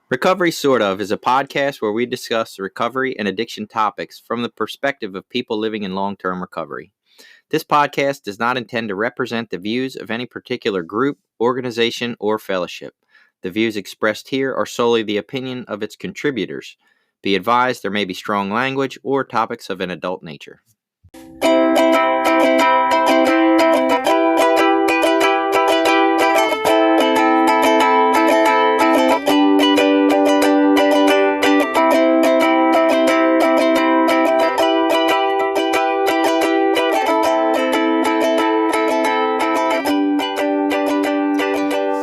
Recovery Sort of is a podcast where we discuss recovery and addiction topics from the perspective of people living in long-term recovery. This podcast does not intend to represent the views of any particular group, organization, or fellowship. The views expressed here are solely the opinion of its contributors. Be advised there may be strong language or topics of an adult nature.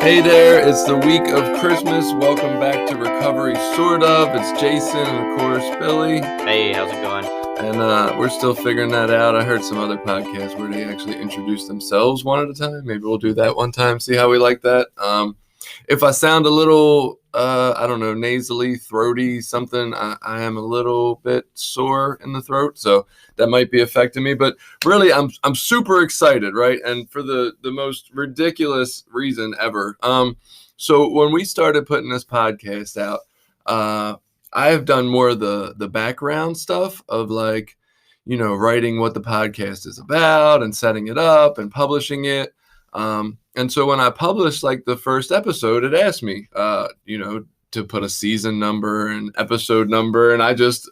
Hey there, it's the week of Christmas. Welcome back to Recovery Sort of. It's Jason and, of course, Billy. Hey, how's it going? And we're still figuring that out. I heard some other podcasts where they actually introduce themselves one at a time. Maybe we'll do that one time, see how we like that. If I sound a little, nasally, throaty, something, I am a little bit sore in the throat, so that might be affecting me. But really, I'm super excited, right? And for the most ridiculous reason ever. So when we started putting this podcast out, I have done more of the background stuff of writing what the podcast is about and setting it up and publishing it. And so when I published the first episode, it asked me, to put a season number and episode number. And I just,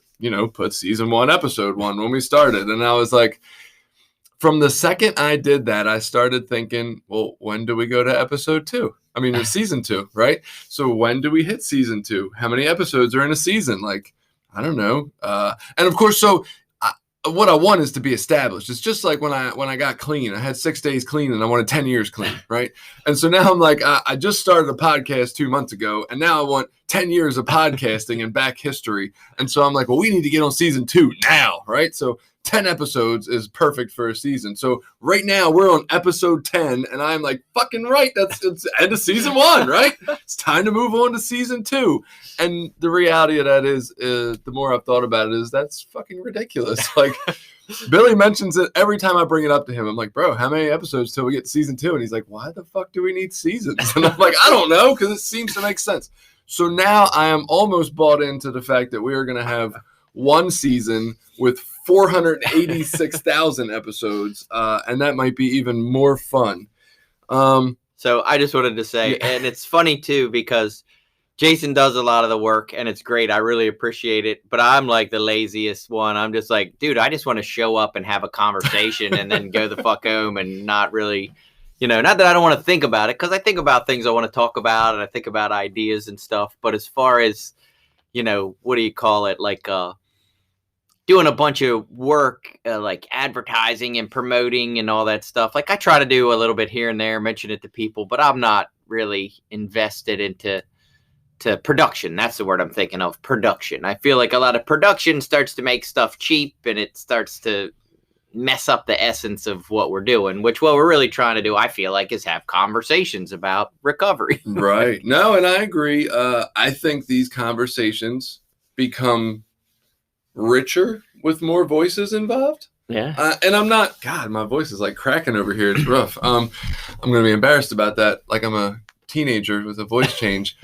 put season 1, episode 1 when we started. And I was like, from the second I did that, I started thinking, well, when do we go to episode 2? I mean, it's season 2, right? So when do we hit season 2? How many episodes are in a season? I don't know. And of course, what I want is to be established. It's just like when I got clean. I had 6 days clean and I wanted 10 years clean, right? And so now I'm like, I just started a podcast 2 months ago, and now I want 10 years of podcasting and back history. And so I'm like, well, we need to get on season 2 now, right? So 10 episodes is perfect for a season. So right now we're on episode 10, and I'm like, fucking right. It's the end of season 1, right? It's time to move on to season 2. And the reality of that is the more I've thought about it, is that's fucking ridiculous. Billy mentions it every time I bring it up to him. I'm like, bro, how many episodes till we get to season 2? And he's like, why the fuck do we need seasons? And I'm like, I don't know, because it seems to make sense. So now I am almost bought into the fact that we are going to have one season with 486,000 episodes, and that might be even more fun. So I just wanted to say, and it's funny too, because Jason does a lot of the work and it's great. I really appreciate it, but I'm like the laziest one. I'm just like, dude, I just want to show up and have a conversation and then go the fuck home and not really, not that I don't want to think about it, because I think about things I want to talk about and I think about ideas and stuff. But as far as, what do you call it? Doing a bunch of work, like advertising and promoting and all that stuff. I try to do a little bit here and there, mention it to people, but I'm not really invested into production. That's the word I'm thinking of, production. I feel like a lot of production starts to make stuff cheap, and it starts to mess up the essence of what we're doing, which what we're really trying to do, I feel like, is have conversations about recovery. Right. No, and I agree. I think these conversations become richer with more voices involved. Yeah. And I'm not, God, my voice is cracking over here. It's rough. I'm going to be embarrassed about that. I'm a teenager with a voice change.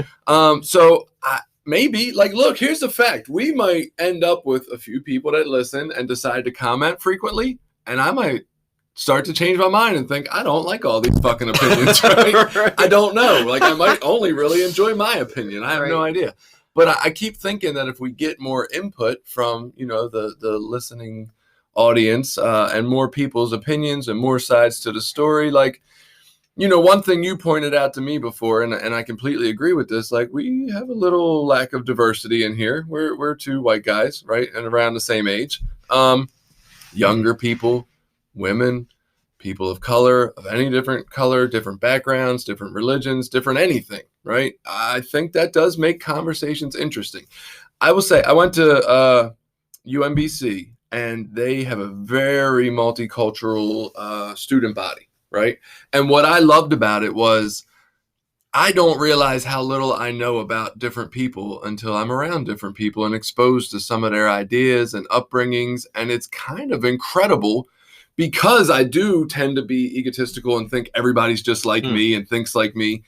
Maybe look, here's the fact. We might end up with a few people that listen and decide to comment frequently. And I might start to change my mind and think, I don't like all these fucking opinions, right? Right. I don't know. I might only really enjoy my opinion. I have no idea. But I keep thinking that if we get more input from, the listening audience and more people's opinions and more sides to the story, one thing you pointed out to me before, and I completely agree with this, we have a little lack of diversity in here. We're 2 white guys, right? And around the same age. Younger people, women, people of color, of any different color, different backgrounds, different religions, different anything, right? I think that does make conversations interesting. I will say, I went to UMBC, and they have a very multicultural student body, right? And what I loved about it was I don't realize how little I know about different people until I'm around different people and exposed to some of their ideas and upbringings. And it's kind of incredible, because I do tend to be egotistical and think everybody's just like me and thinks like me.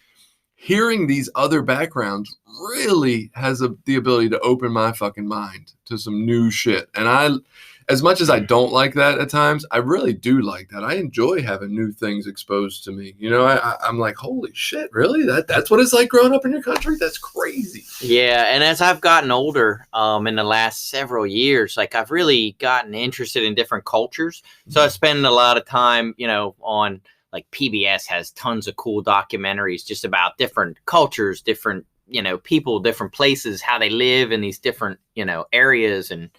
hearing these other backgrounds really has the ability to open my fucking mind to some new shit. And as much as I don't like that at times, I really do like that. I enjoy having new things exposed to me. You know, I'm like, holy shit, really? That's what it's like growing up in your country? That's crazy. Yeah, and as I've gotten older, in the last several years, like I've really gotten interested in different cultures. So I spend a lot of time, you know, on like PBS has tons of cool documentaries just about different cultures, different, you know, people, different places, how they live in these different, you know, areas. And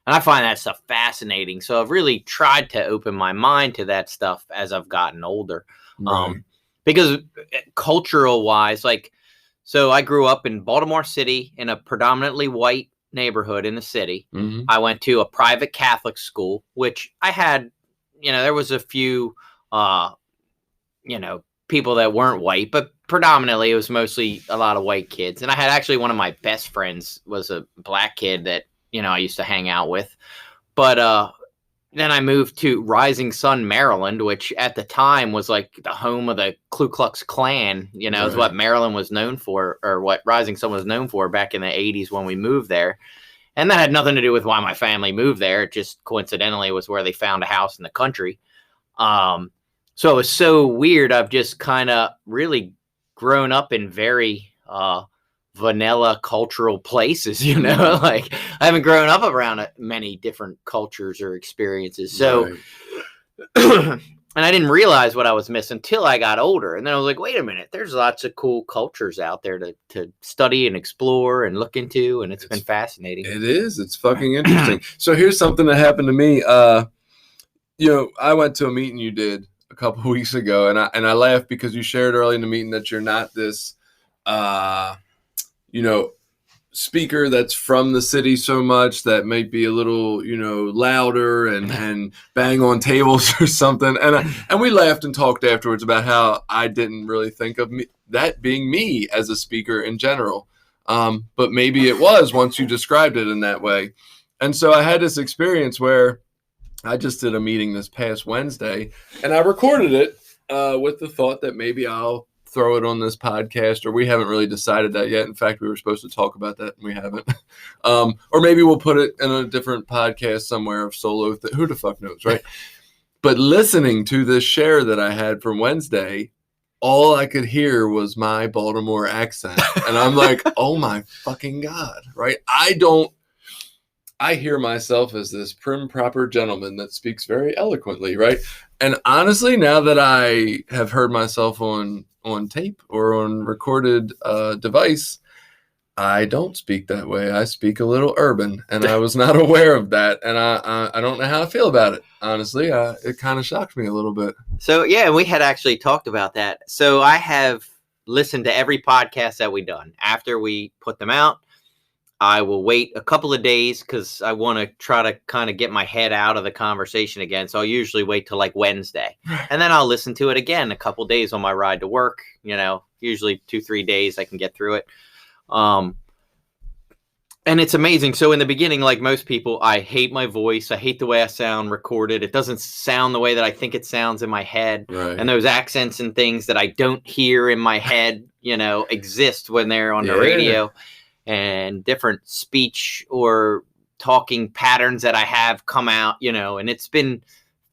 I find that stuff fascinating. So I've really tried to open my mind to that stuff as I've gotten older. Right. Because cultural wise, like, so I grew up in Baltimore City in a predominantly white neighborhood in the city. Mm-hmm. I went to a private Catholic school, which I had, you know, there was a few, you know, people that weren't white, but predominantly it was mostly a lot of white kids. And I had actually one of my best friends was a black kid that, you know, I used to hang out with. But then I moved to Rising Sun, Maryland, which at the time was like the home of the Ku Klux Klan, you know, is what Maryland was known for, or what Rising Sun was known for back in the 80s when we moved there. And that had nothing to do with why my family moved there. It just coincidentally was where they found a house in the country. So it was so weird. I've just kind of really grown up in very vanilla cultural places, you know, like I haven't grown up around many different cultures or experiences. So, and I didn't realize what I was missing until I got older. And then I was like, wait a minute, there's lots of cool cultures out there to study and explore and look into. And it's been fascinating. It is. It's fucking interesting. So here's something that happened to me. You know, I went to a meeting you did a couple of weeks ago, and I laughed because you shared early in the meeting that you're not this, you know, speaker that's from the city so much that might be a little, you know, louder and bang on tables or something. And we laughed and talked afterwards about how I didn't really think of that being me as a speaker in general. But maybe it was once you described it in that way. And so I had this experience where I just did a meeting this past Wednesday, and I recorded it with the thought that maybe I'll throw it on this podcast, or we haven't really decided that yet. In fact, we were supposed to talk about that, and we haven't. Or maybe we'll put it in a different podcast somewhere of solo. Who the fuck knows, right? But listening to this share that I had from Wednesday, all I could hear was my Baltimore accent. And I'm like, oh my fucking God, right? I hear myself as this prim, proper gentleman that speaks very eloquently, right? And honestly, now that I have heard myself on tape or on recorded device, I don't speak that way. I speak a little urban, and I was not aware of that. And I don't know how I feel about it. Honestly, it kind of shocked me a little bit. So, yeah, we had actually talked about that. So I have listened to every podcast that we've done. After we put them out, I will wait a couple of days because I want to try to kind of get my head out of the conversation again. So I'll usually wait till like Wednesday, and then I'll listen to it again a couple of days on my ride to work. You know, usually 2-3 days I can get through it. And it's amazing. So in the beginning, like most people, I hate my voice. I hate the way I sound recorded. It doesn't sound the way that I think it sounds in my head. Right. And those accents and things that I don't hear in my head, you know, exist when they're on the radio. And different speech or talking patterns that I have come out, you know, and it's been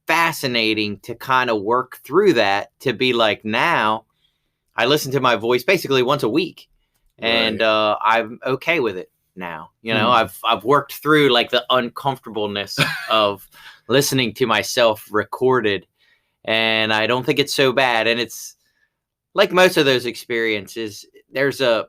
fascinating to kind of work through that, to be like, now I listen to my voice basically once a week, and I'm okay with it now. You know, I've worked through like the uncomfortableness of listening to myself recorded, and I don't think it's so bad. And it's like most of those experiences, there's a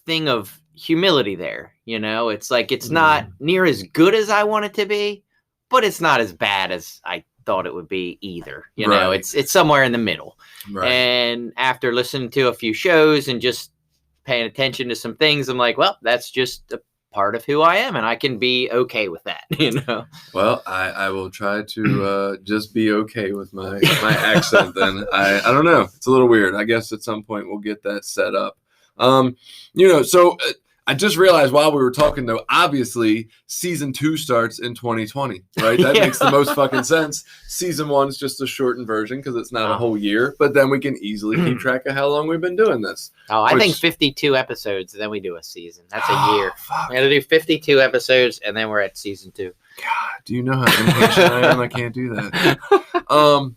thing of humility there, you know. It's like it's not near as good as I want it to be, but it's not as bad as I thought it would be either. You know, it's somewhere in the middle. Right. And after listening to a few shows and just paying attention to some things, I'm like, well, that's just a part of who I am, and I can be okay with that, you know. Well, I will try to just be okay with my accent then. I don't know. It's a little weird. I guess at some point we'll get that set up. You know, so I just realized while we were talking, though, obviously season 2 starts in 2020, right? That makes the most fucking sense. Season 1 is just a shortened version because it's not a whole year, but then we can easily keep track of how long we've been doing this. I think 52 episodes, then we do a season. That's a year. We got to do 52 episodes, and then we're at season 2. God, do you know how impatient I am? I can't do that.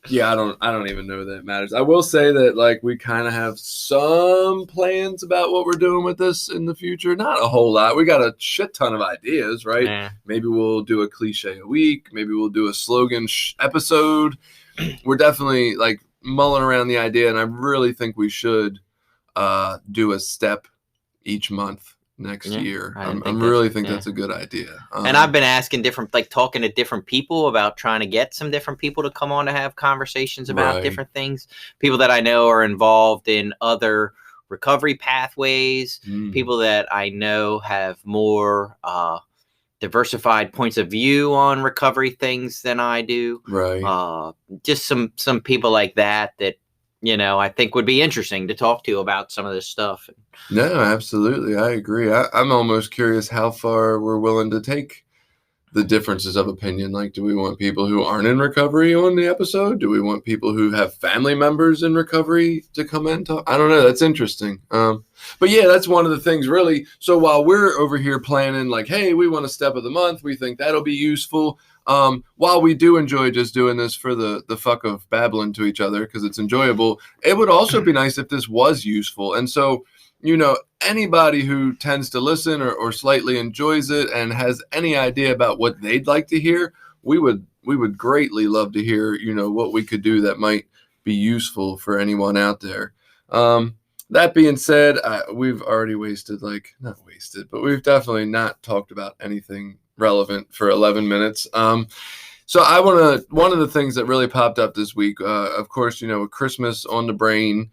Yeah, I don't even know that matters. I will say that like we kind of have some plans about what we're doing with this in the future. Not a whole lot. We got a shit ton of ideas, right? Yeah. Maybe we'll do a cliche a week. Maybe we'll do a slogan episode. We're definitely like mulling around the idea, and I really think we should do a step each month next year. I really think that's a good idea. And I've been asking talking to different people about trying to get some different people to come on to have conversations about different things. People that I know are involved in other recovery pathways, people that I know have more diversified points of view on recovery things than I do. Right. Just some people like that I think would be interesting to talk to about some of this stuff. No, absolutely. I agree. I'm almost curious how far we're willing to take the differences of opinion. Like, do we want people who aren't in recovery on the episode? Do we want people who have family members in recovery to come in and talk? I don't know. That's interesting. But yeah, that's one of the things really. So while we're over here planning like, hey, we want a step of the month, we think that'll be useful. While we do enjoy just doing this for the fuck of babbling to each other because it's enjoyable, it would also be nice if this was useful. And so, anybody who tends to listen or slightly enjoys it and has any idea about what they'd like to hear, we would greatly love to hear, what we could do that might be useful for anyone out there. That being said, we've already not wasted, but we've definitely not talked about anything relevant for 11 minutes. So one of the things that really popped up this week, of course, with Christmas on the brain,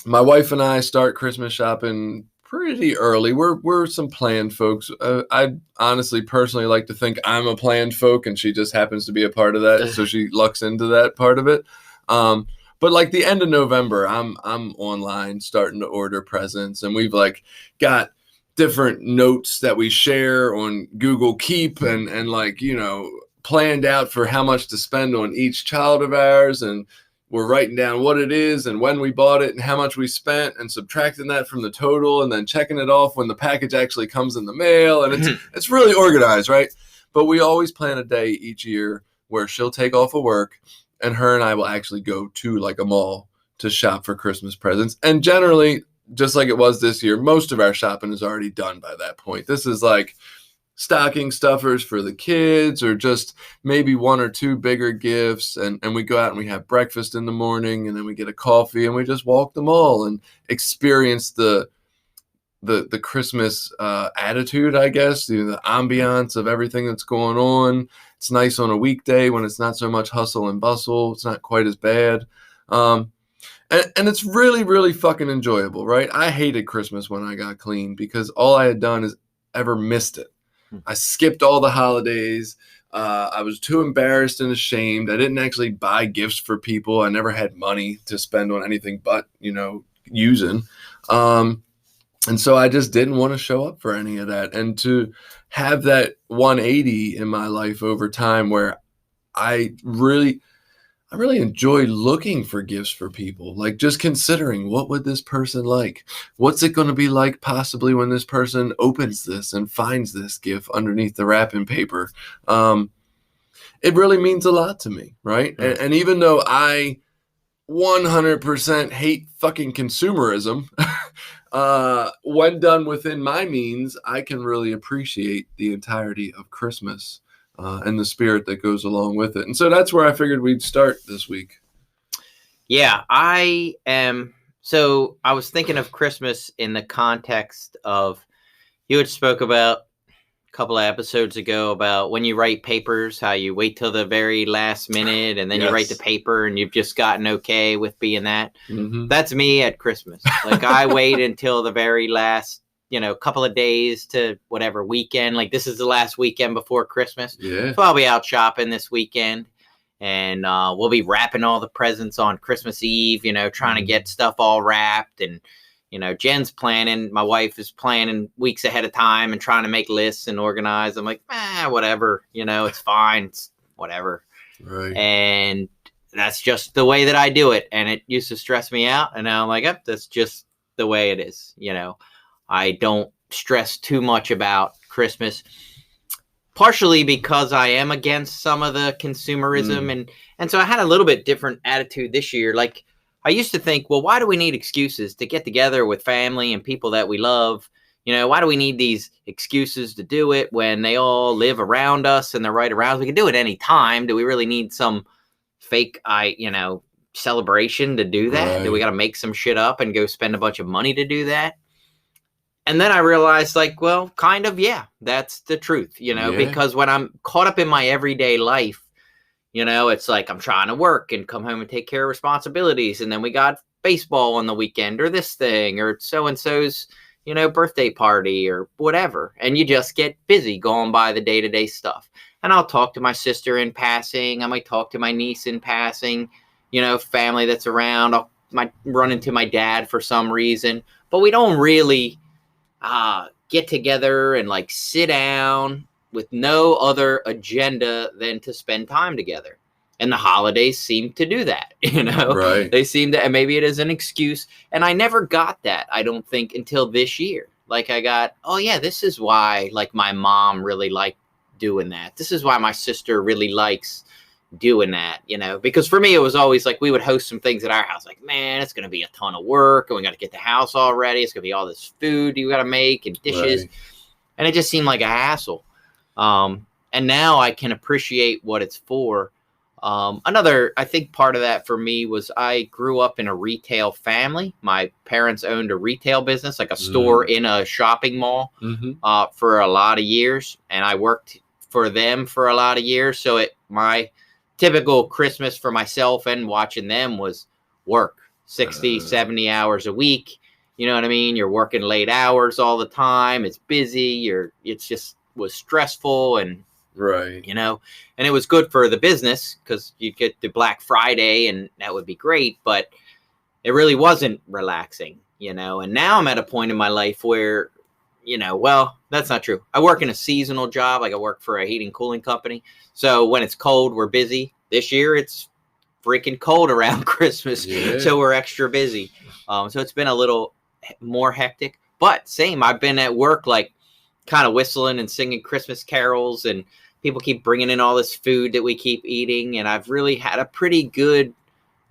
my wife and I start Christmas shopping pretty early. We're some planned folks. I honestly personally like to think I'm a planned folk and she just happens to be a part of that. So she lucks into that part of it. But like the end of November, I'm online starting to order presents, and we've got different notes that we share on Google Keep and planned out for how much to spend on each child of ours. And we're writing down what it is and when we bought it and how much we spent and subtracting that from the total and then checking it off when the package actually comes in the mail. And it's really organized, right? But we always plan a day each year where she'll take off of work and her and I will actually go to a mall to shop for Christmas presents. And generally, just like it was this year, most of our shopping is already done by that point. This is stocking stuffers for the kids or just maybe one or two bigger gifts. And we go out and we have breakfast in the morning and then we get a coffee and we just walk the mall and experience the Christmas attitude, I guess, the ambiance of everything that's going on. It's nice on a weekday when it's not so much hustle and bustle. It's not quite as bad. And it's really, really fucking enjoyable, right? I hated Christmas when I got clean because all I had done is ever missed it. I skipped all the holidays. I was too embarrassed and ashamed. I didn't actually buy gifts for people. I never had money to spend on anything but, using. And so I just didn't want to show up for any of that. And to have that 180 in my life over time where I really enjoy looking for gifts for people, just considering what would this person like? What's it going to be like possibly when this person opens this and finds this gift underneath the wrapping paper? It really means a lot to me, right? And even though I 100% hate fucking consumerism, when done within my means, I can really appreciate the entirety of Christmas. And the spirit that goes along with it. And so that's where I figured we'd start this week. Yeah, I am. So I was thinking of Christmas in the context of, you had spoke about a couple of episodes ago about when you write papers, how you wait till the very last minute and then you write the paper and you've just gotten okay with being that. Mm-hmm. That's me at Christmas. I wait until the very last couple of days to whatever weekend, this is the last weekend before Christmas. Yeah. So I'll be out shopping this weekend and we'll be wrapping all the presents on Christmas Eve, trying to get stuff all wrapped and, Jen's planning. My wife is planning weeks ahead of time and trying to make lists and organize. I'm like, whatever, it's fine. It's whatever. Right. And that's just the way that I do it. And it used to stress me out. And now I'm like, that's just the way it is. I don't stress too much about Christmas, partially because I am against some of the consumerism. And so I had a little bit different attitude this year. Like, I used to think, well, why do we need excuses to get together with family and people that we love? Why do we need these excuses to do it when they all live around us and they're right around us? We can do it any time. Do we really need some fake, celebration to do that? Right. Do we got to make some shit up and go spend a bunch of money to do that? And then I realized, well, kind of, yeah, that's the truth, because when I'm caught up in my everyday life, it's like I'm trying to work and come home and take care of responsibilities. And then we got baseball on the weekend or this thing or so-and-so's, birthday party or whatever. And you just get busy going by the day-to-day stuff. And I'll talk to my sister in passing. I might talk to my niece in passing, family that's around. I might run into my dad for some reason. But we don't really get together and sit down with no other agenda than to spend time together. And the holidays seem to do that, Right. They seem to, and maybe it is an excuse. And I never got that, I don't think, until this year. I got, oh yeah, this is why my mom really liked doing that. This is why my sister really likes doing that, because for me, it was always we would host some things at our house. Man, it's going to be a ton of work and we got to get the house all ready. It's going to be all this food you got to make and dishes. Right. And it just seemed like a hassle. And now I can appreciate what it's for. Another, I think part of that for me was I grew up in a retail family. My parents owned a retail business, a store in a shopping mall, for a lot of years. And I worked for them for a lot of years. So my typical Christmas for myself and watching them was work 60, 70 hours a week. You know what I mean? You're working late hours all the time. It's busy. It's just was stressful and, right. And it was good for the business because you'd get the Black Friday and that would be great, but it really wasn't relaxing, and now I'm at a point in my life where, well, that's not true. I work in a seasonal job. I work for a heating cooling company. So when it's cold, we're busy. This year, it's freaking cold around Christmas. Yeah. So we're extra busy. So it's been a little more hectic, but same. I've been at work, kind of whistling and singing Christmas carols, and people keep bringing in all this food that we keep eating. And I've really had a pretty good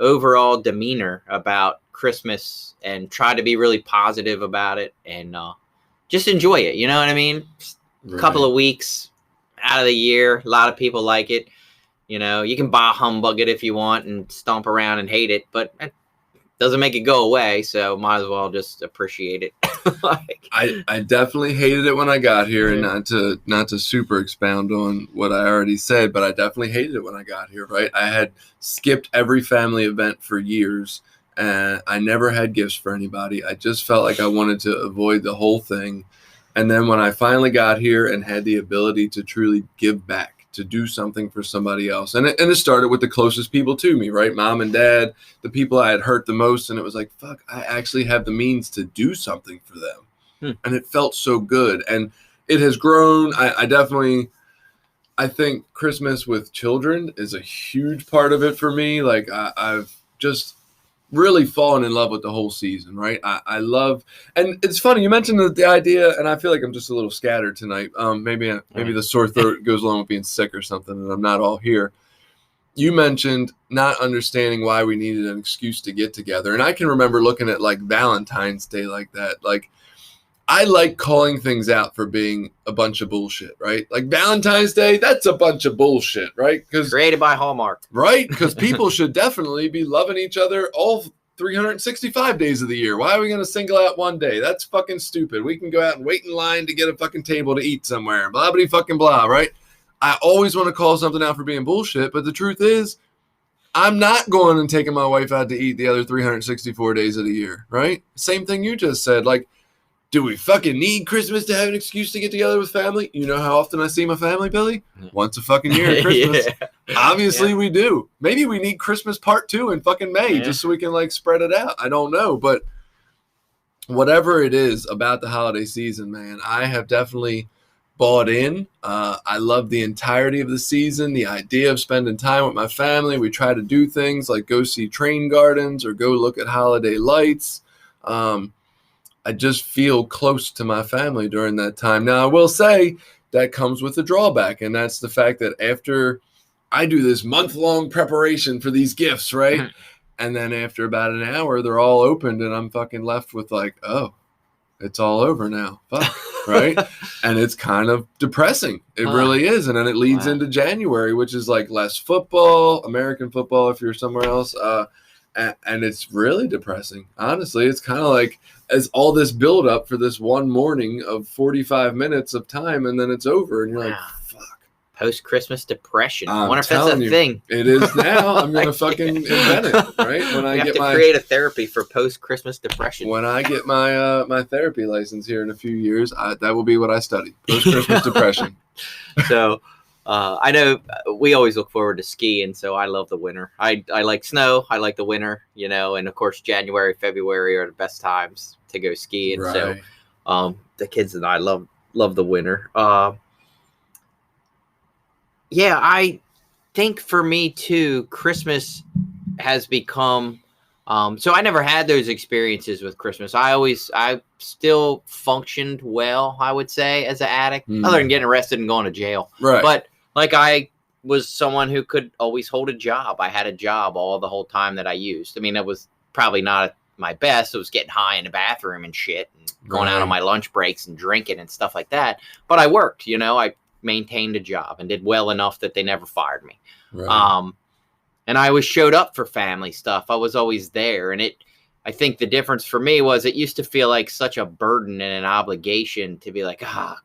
overall demeanor about Christmas and try to be really positive about it and just enjoy it. You know what I mean? Right. A couple of weeks out of the year. A lot of people like it. You can bah humbug it if you want and stomp around and hate it, but it doesn't make it go away. So might as well just appreciate it. I definitely hated it when I got here, and not to super expound on what I already said, but I definitely hated it when I got here, right? I had skipped every family event for years, and I never had gifts for anybody. I just felt like I wanted to avoid the whole thing. And then when I finally got here and had the ability to truly give back, to do something for somebody else. And it started with the closest people to me, right? Mom and dad, the people I had hurt the most. And it was like, fuck, I actually have the means to do something for them. And it felt so good. And it has grown. I think Christmas with children is a huge part of it for me. I've just really fallen in love with the whole season, right? I love, and it's funny, you mentioned the idea, and I feel like I'm just a little scattered tonight. Maybe the sore throat goes along with being sick or something, and I'm not all here. You mentioned not understanding why we needed an excuse to get together. And I can remember looking at Valentine's Day like that. I like calling things out for being a bunch of bullshit, right? Valentine's Day, that's a bunch of bullshit, right? Because created by Hallmark. Right? Because people should definitely be loving each other all 365 days of the year. Why are we going to single out one day? That's fucking stupid. We can go out and wait in line to get a fucking table to eat somewhere. Blah, blah, fucking blah, right? I always want to call something out for being bullshit, but the truth is, I'm not going and taking my wife out to eat the other 364 days of the year, right? Same thing you just said. Do we fucking need Christmas to have an excuse to get together with family? You know how often I see my family, Billy? Once a fucking year at Christmas. Obviously we do. Maybe we need Christmas part 2 in fucking May just so we can spread it out. I don't know. But whatever it is about the holiday season, man, I have definitely bought in. I love the entirety of the season, the idea of spending time with my family. We try to do things like go see train gardens or go look at holiday lights. I just feel close to my family during that time. Now, I will say that comes with a drawback, and that's the fact that after I do this month-long preparation for these gifts, right? And then after about an hour, they're all opened, and I'm fucking left with like, oh, it's all over now. Fuck, right? And it's kind of depressing. It really is. And then it leads into January, which is like less football, American football if you're somewhere else. And it's really depressing. Honestly, it's kind of like as all this build up for this one morning of 45 minutes of time, and then it's over, and you're like, fuck. Post-Christmas depression. I wonder if that's a thing. It is now. I'm going to fucking invent it, right? When I have to create a therapy for post-Christmas depression. When I get my my therapy license here in a few years, that will be what I study. Post-Christmas depression. So I know we always look forward to skiing, so I love the winter. I like snow. I like the winter, you know, and of course January, February are the best times to go skiing. Right. So the kids and I love the winter. Yeah, I think for me too, Christmas has become so I never had those experiences with Christmas. I still functioned well, I would say, as an addict, other than getting arrested and going to jail. Right. But like I was someone who could always hold a job. I had a job all the whole time that I used. I mean, it was probably not my best. It was getting high in the bathroom and shit and going out on my lunch breaks and drinking and stuff like that. But I worked, you know, I maintained a job and did well enough that they never fired me. Right. And I always showed up for family stuff. I was always there. And I think the difference for me was it used to feel like such a burden and an obligation to be like, God,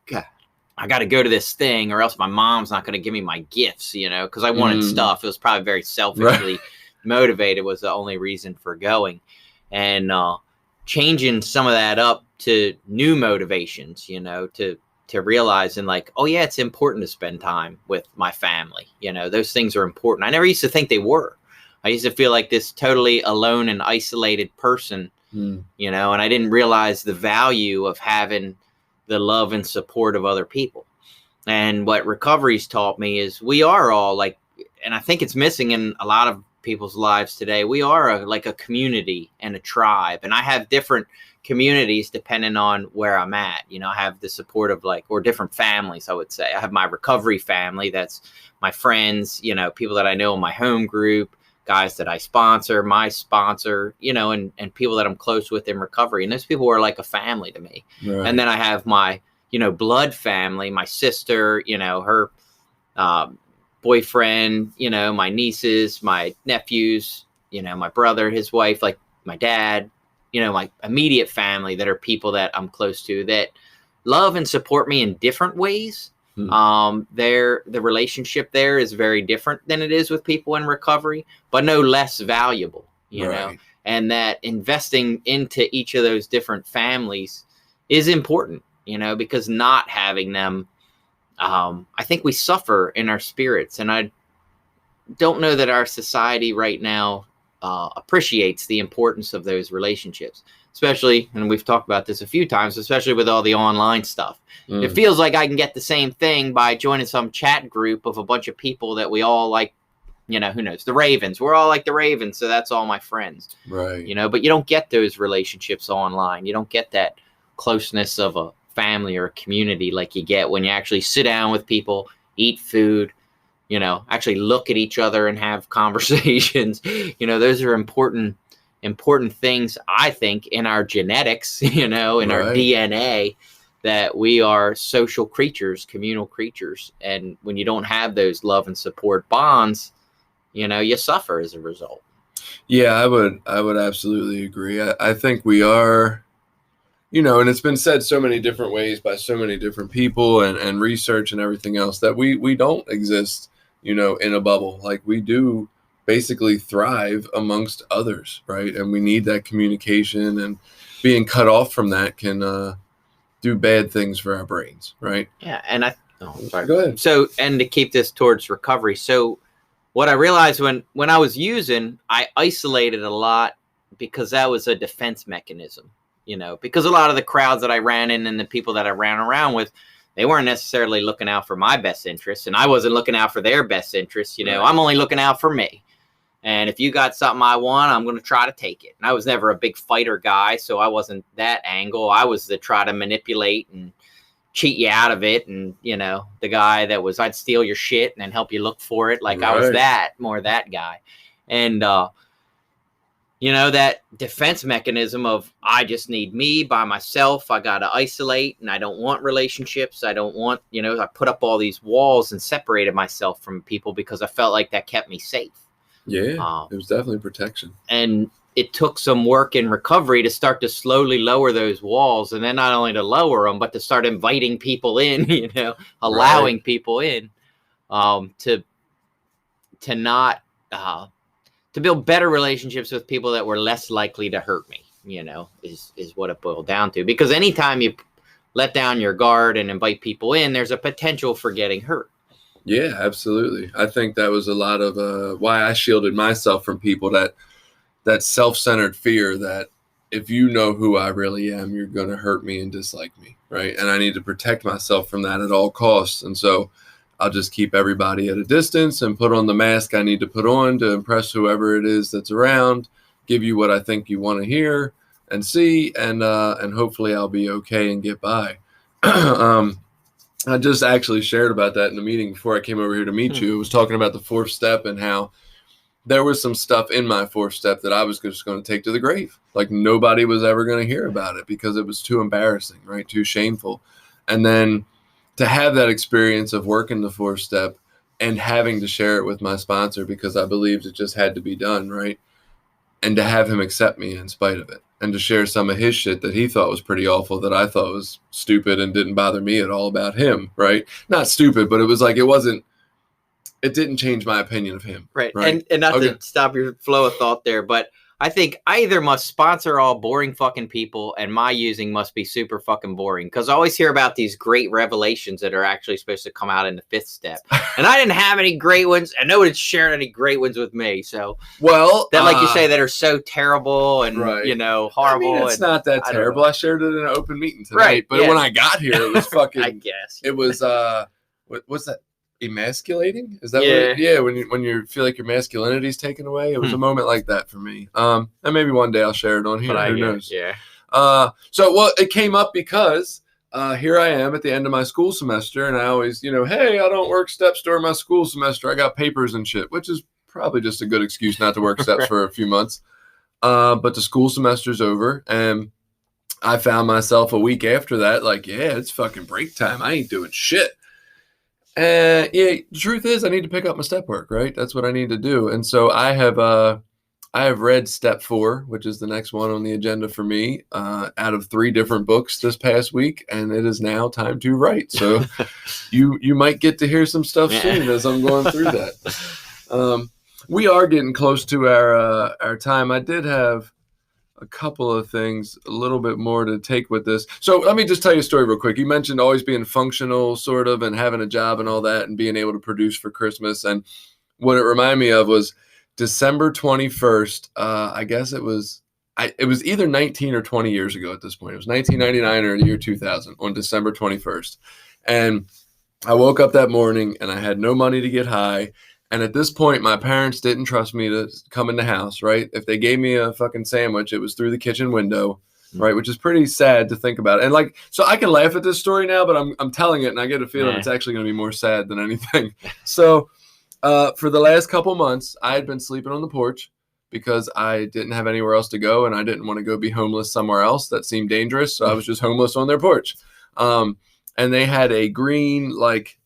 I got to go to this thing or else my mom's not going to give me my gifts, you know, because I wanted stuff. It was probably very selfishly motivated was the only reason for going. And changing some of that up to new motivations, you know, to realize and like, oh yeah, it's important to spend time with my family. You know, those things are important. I never used to think they were. I used to feel like this totally alone and isolated person, you know, and I didn't realize the value of having the love and support of other people. And what recovery's taught me is we are all like, and I think it's missing in a lot of people's lives today. We are like a community and a tribe. And I have different communities depending on where I'm at. You know, I have the support of or different families, I would say. I have my recovery family. That's my friends, you know, people that I know in my home group, guys that I sponsor, my sponsor, you know, and people that I'm close with in recovery. And those people are like a family to me. Right. And then I have my, you know, blood family, my sister, you know, her boyfriend, you know, my nieces, my nephews, you know, my brother, his wife, like my dad, you know, my immediate family that are people that I'm close to that love and support me in different ways. The relationship there is very different than it is with people in recovery, but no less valuable, you know, and that investing into each of those different families is important, you know, because not having them, I think we suffer in our spirits. And I don't know that our society right now appreciates the importance of those relationships, especially, and we've talked about this a few times, especially with all the online stuff. It feels like I can get the same thing by joining some chat group of a bunch of people that we all like, you know, who knows, the Ravens. We're all like the Ravens, so that's all my friends. Right. You know, but you don't get those relationships online. You don't get that closeness of a family or a community like you get when you actually sit down with people, eat food, you know, actually look at each other and have conversations. You know, those are important things, I think, in our genetics, you know, in our DNA, that we are social creatures, communal creatures. And when you don't have those love and support bonds, you know, you suffer as a result. Yeah, I would absolutely agree. I think we are, you know, and it's been said so many different ways by so many different people and research and everything else that we don't exist, you know, in a bubble. Like we do basically thrive amongst others, right? And we need that communication, and being cut off from that can do bad things for our brains, right? Yeah, and sorry. Go ahead. So, and to keep this towards recovery, so what I realized when I was using, I isolated a lot because that was a defense mechanism. because a lot of the crowds that I ran in and the people that I ran around with, they weren't necessarily looking out for my best interests, and I wasn't looking out for their best interests. Right. I'm only looking out for me. And if you got something I want, I'm going to try to take it. And I was never a big fighter guy, so I wasn't that angle. I was the try to manipulate and cheat you out of it. And, the guy that was, I'd steal your shit and then help you look for it. Like, right. I was that guy. And, that defense mechanism of, I just need me by myself. I got to isolate, and I don't want relationships. I don't want, I put up all these walls and separated myself from people because I felt like that kept me safe. Yeah, it was definitely protection. And it took some work in recovery to start to slowly lower those walls. And then not only to lower them, but to start inviting people in, allowing right. people in to not to build better relationships with people that were less likely to hurt me, is what it boiled down to. Because anytime you let down your guard and invite people in, there's a potential for getting hurt. Yeah, absolutely. I think that was a lot of why I shielded myself from people, that self-centered fear that if you know who I really am, you're going to hurt me and dislike me, right? And I need to protect myself from that at all costs. And so I'll just keep everybody at a distance and put on the mask I need to put on to impress whoever it is that's around, give you what I think you want to hear and see, and hopefully I'll be okay and get by. I just actually shared about that in the meeting before I came over here to meet you. I was talking about the 4th step and how there was some stuff in my 4th step that I was just going to take to the grave. Like nobody was ever going to hear about it because it was too embarrassing, right? Too shameful. And then to have that experience of working the 4th step and having to share it with my sponsor because I believed it just had to be done, right? And to have him accept me in spite of it. And to share some of his shit that he thought was pretty awful that I thought was stupid and didn't bother me at all about him, right? Not stupid, but it was like it didn't change my opinion of him. Right. And not to stop your flow of thought there, but I think I either must sponsor all boring fucking people and my using must be super fucking boring. Because I always hear about these great revelations that are actually supposed to come out in the 5th step. And I didn't have any great ones. And no one had shared any great ones with me. So, that, like you say, that are so terrible and, right. Horrible. I mean, it's not that terrible. I shared it in an open meeting tonight. Right. But when I got here, it was fucking, I guess. It was, what's that? Emasculating? Is that what? Yeah, when you feel like your masculinity is taken away. It was a moment like that for me. And maybe one day I'll share it on here. Who knows? Yeah. So it came up because here I am at the end of my school semester, and I always, hey, I don't work steps during my school semester. I got papers and shit, which is probably just a good excuse not to work steps for a few months. But the school semester's over, and I found myself a week after that, like, yeah, it's fucking break time. I ain't doing shit. And the truth is I need to pick up my step work, right? That's what I need to do. And so I have read step 4, which is the next one on the agenda for me, out of 3 different books this past week. And it is now time to write. So you might get to hear some stuff soon as I'm going through that. We are getting close to our time. I did have a couple of things, a little bit more to take with this. So let me just tell you a story real quick. You mentioned always being functional sort of and having a job and all that and being able to produce for Christmas. And what it reminded me of was December 21st. I guess it was either 19 or 20 years ago at this point. It was 1999 or the year 2000 on December 21st. And I woke up that morning and I had no money to get high. And at this point, my parents didn't trust me to come in the house, right? If they gave me a fucking sandwich, it was through the kitchen window, right? Which is pretty sad to think about. And like, so I can laugh at this story now, but I'm telling it and I get a feeling it's actually going to be more sad than anything. So for the last couple months, I had been sleeping on the porch because I didn't have anywhere else to go and I didn't want to go be homeless somewhere else. That seemed dangerous. So I was just homeless on their porch. And they had a green, like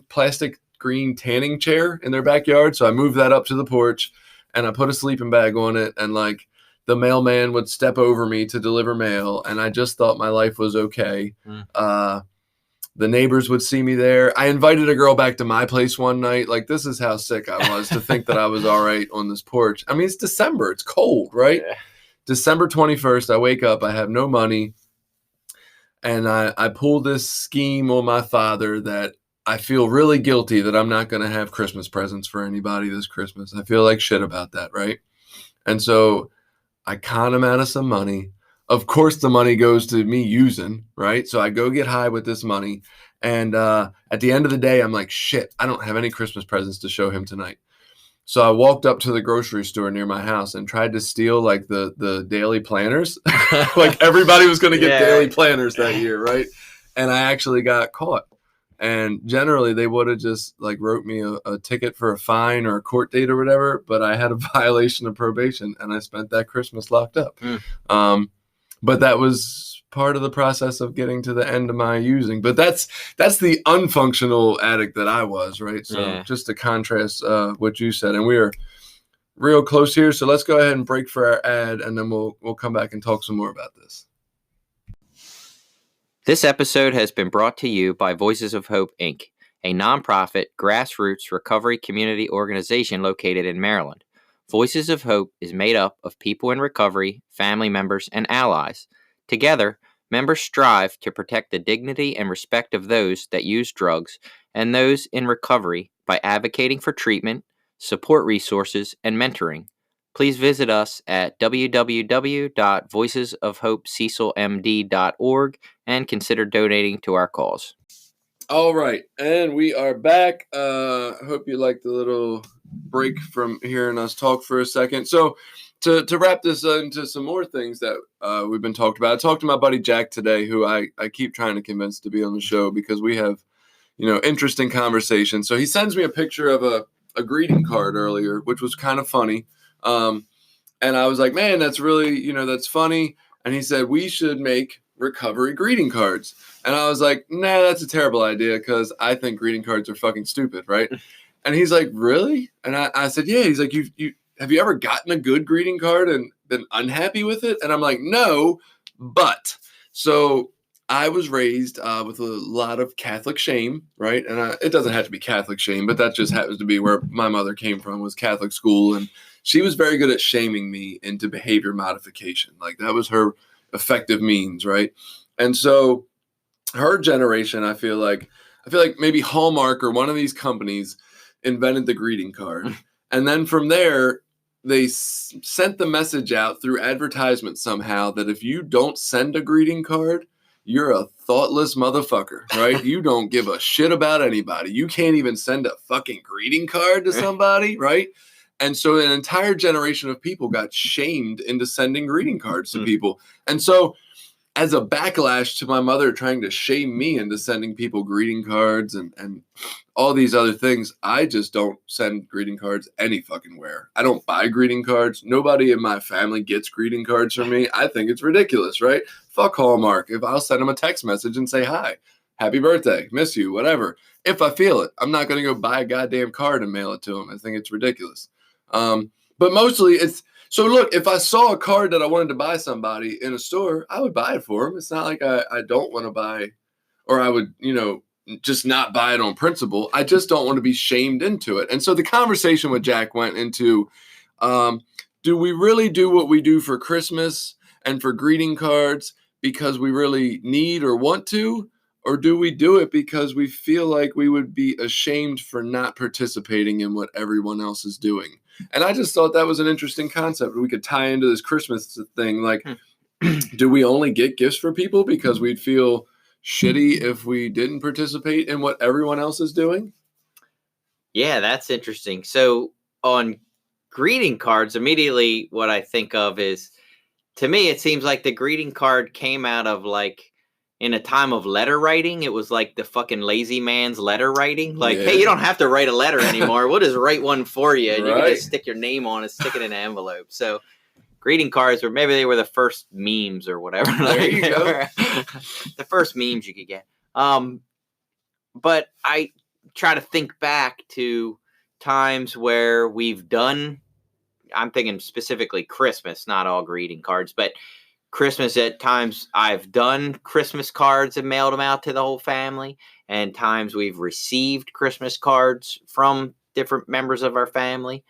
plastic green tanning chair in their backyard. So I moved that up to the porch and I put a sleeping bag on it. And like the mailman would step over me to deliver mail. And I just thought my life was okay. The neighbors would see me there. I invited a girl back to my place one night. Like, this is how sick I was to think that I was all right on this porch. I mean, it's December. It's cold, right? Yeah. December 21st, I wake up. I have no money. And I pull this scheme on my father that I feel really guilty that I'm not going to have Christmas presents for anybody this Christmas. I feel like shit about that, right? And so I con him out of some money. Of course, the money goes to me using, right? So I go get high with this money. And at the end of the day, I'm like, shit, I don't have any Christmas presents to show him tonight. So I walked up to the grocery store near my house and tried to steal like the daily planners. Like everybody was going to get daily planners that year, right? And I actually got caught. And generally they would have just like wrote me a ticket for a fine or a court date or whatever. But I had a violation of probation and I spent that Christmas locked up. But that was part of the process of getting to the end of my using. But that's the unfunctional addict that I was, right? So just to contrast what you said, and we are real close here. So let's go ahead and break for our ad, and then we'll come back and talk some more about this. This episode has been brought to you by Voices of Hope, Inc., a nonprofit grassroots recovery community organization located in Maryland. Voices of Hope is made up of people in recovery, family members, and allies. Together, members strive to protect the dignity and respect of those that use drugs and those in recovery by advocating for treatment, support resources, and mentoring. Please visit us at www.voicesofhopececilmd.org and consider donating to our cause. All right, and we are back. Hope you liked the little break from hearing us talk for a second. So to wrap this into some more things that we've been talked about, I talked to my buddy Jack today, who I keep trying to convince to be on the show because we have, interesting conversations. So he sends me a picture of a greeting card earlier, which was kind of funny. And I was like, man, that's really, that's funny. And he said, we should make recovery greeting cards. And I was like, nah, that's a terrible idea because I think greeting cards are fucking stupid, right? And he's like, really? And I said, yeah. He's like, have you ever gotten a good greeting card and been unhappy with it? And I'm like, no, but. So I was raised with a lot of Catholic shame, right? And it doesn't have to be Catholic shame, but that just happens to be where my mother came from, was Catholic school. And she was very good at shaming me into behavior modification. Like that was her effective means, right? And so her generation, I feel like maybe Hallmark or one of these companies invented the greeting card. And then from there, they sent the message out through advertisement somehow that if you don't send a greeting card, you're a thoughtless motherfucker, right? You don't give a shit about anybody. You can't even send a fucking greeting card to somebody, right? And so an entire generation of people got shamed into sending greeting cards to people. And so as a backlash to my mother trying to shame me into sending people greeting cards and all these other things, I just don't send greeting cards any fucking where. I don't buy greeting cards. Nobody in my family gets greeting cards from me. I think it's ridiculous, right? Fuck Hallmark. If I'll send them a text message and say, hi, happy birthday, miss you, whatever. If I feel it, I'm not going to go buy a goddamn card and mail it to them. I think it's ridiculous. But mostly it's, so look, if I saw a card that I wanted to buy somebody in a store, I would buy it for them. It's not like I don't want to buy, or I would, just not buy it on principle. I just don't want to be shamed into it. And so the conversation with Jack went into, do we really do what we do for Christmas and for greeting cards because we really need or want to? Or do we do it because we feel like we would be ashamed for not participating in what everyone else is doing? And I just thought that was an interesting concept. We could tie into this Christmas thing. Like, do we only get gifts for people because we'd feel shitty if we didn't participate in what everyone else is doing? Yeah, that's interesting. So on greeting cards, immediately what I think of is, to me, it seems like the greeting card came out of like, in a time of letter writing. It was like the fucking lazy man's letter writing. Like, hey, you don't have to write a letter anymore. We'll just write one for you. And you can just stick your name on it, stick it in an envelope. So greeting cards, or maybe they were the first memes or whatever. There you go. The first memes you could get. But I try to think back to times where we've done, I'm thinking specifically Christmas, not all greeting cards, but Christmas, at times I've done Christmas cards and mailed them out to the whole family, and times we've received Christmas cards from different members of our family.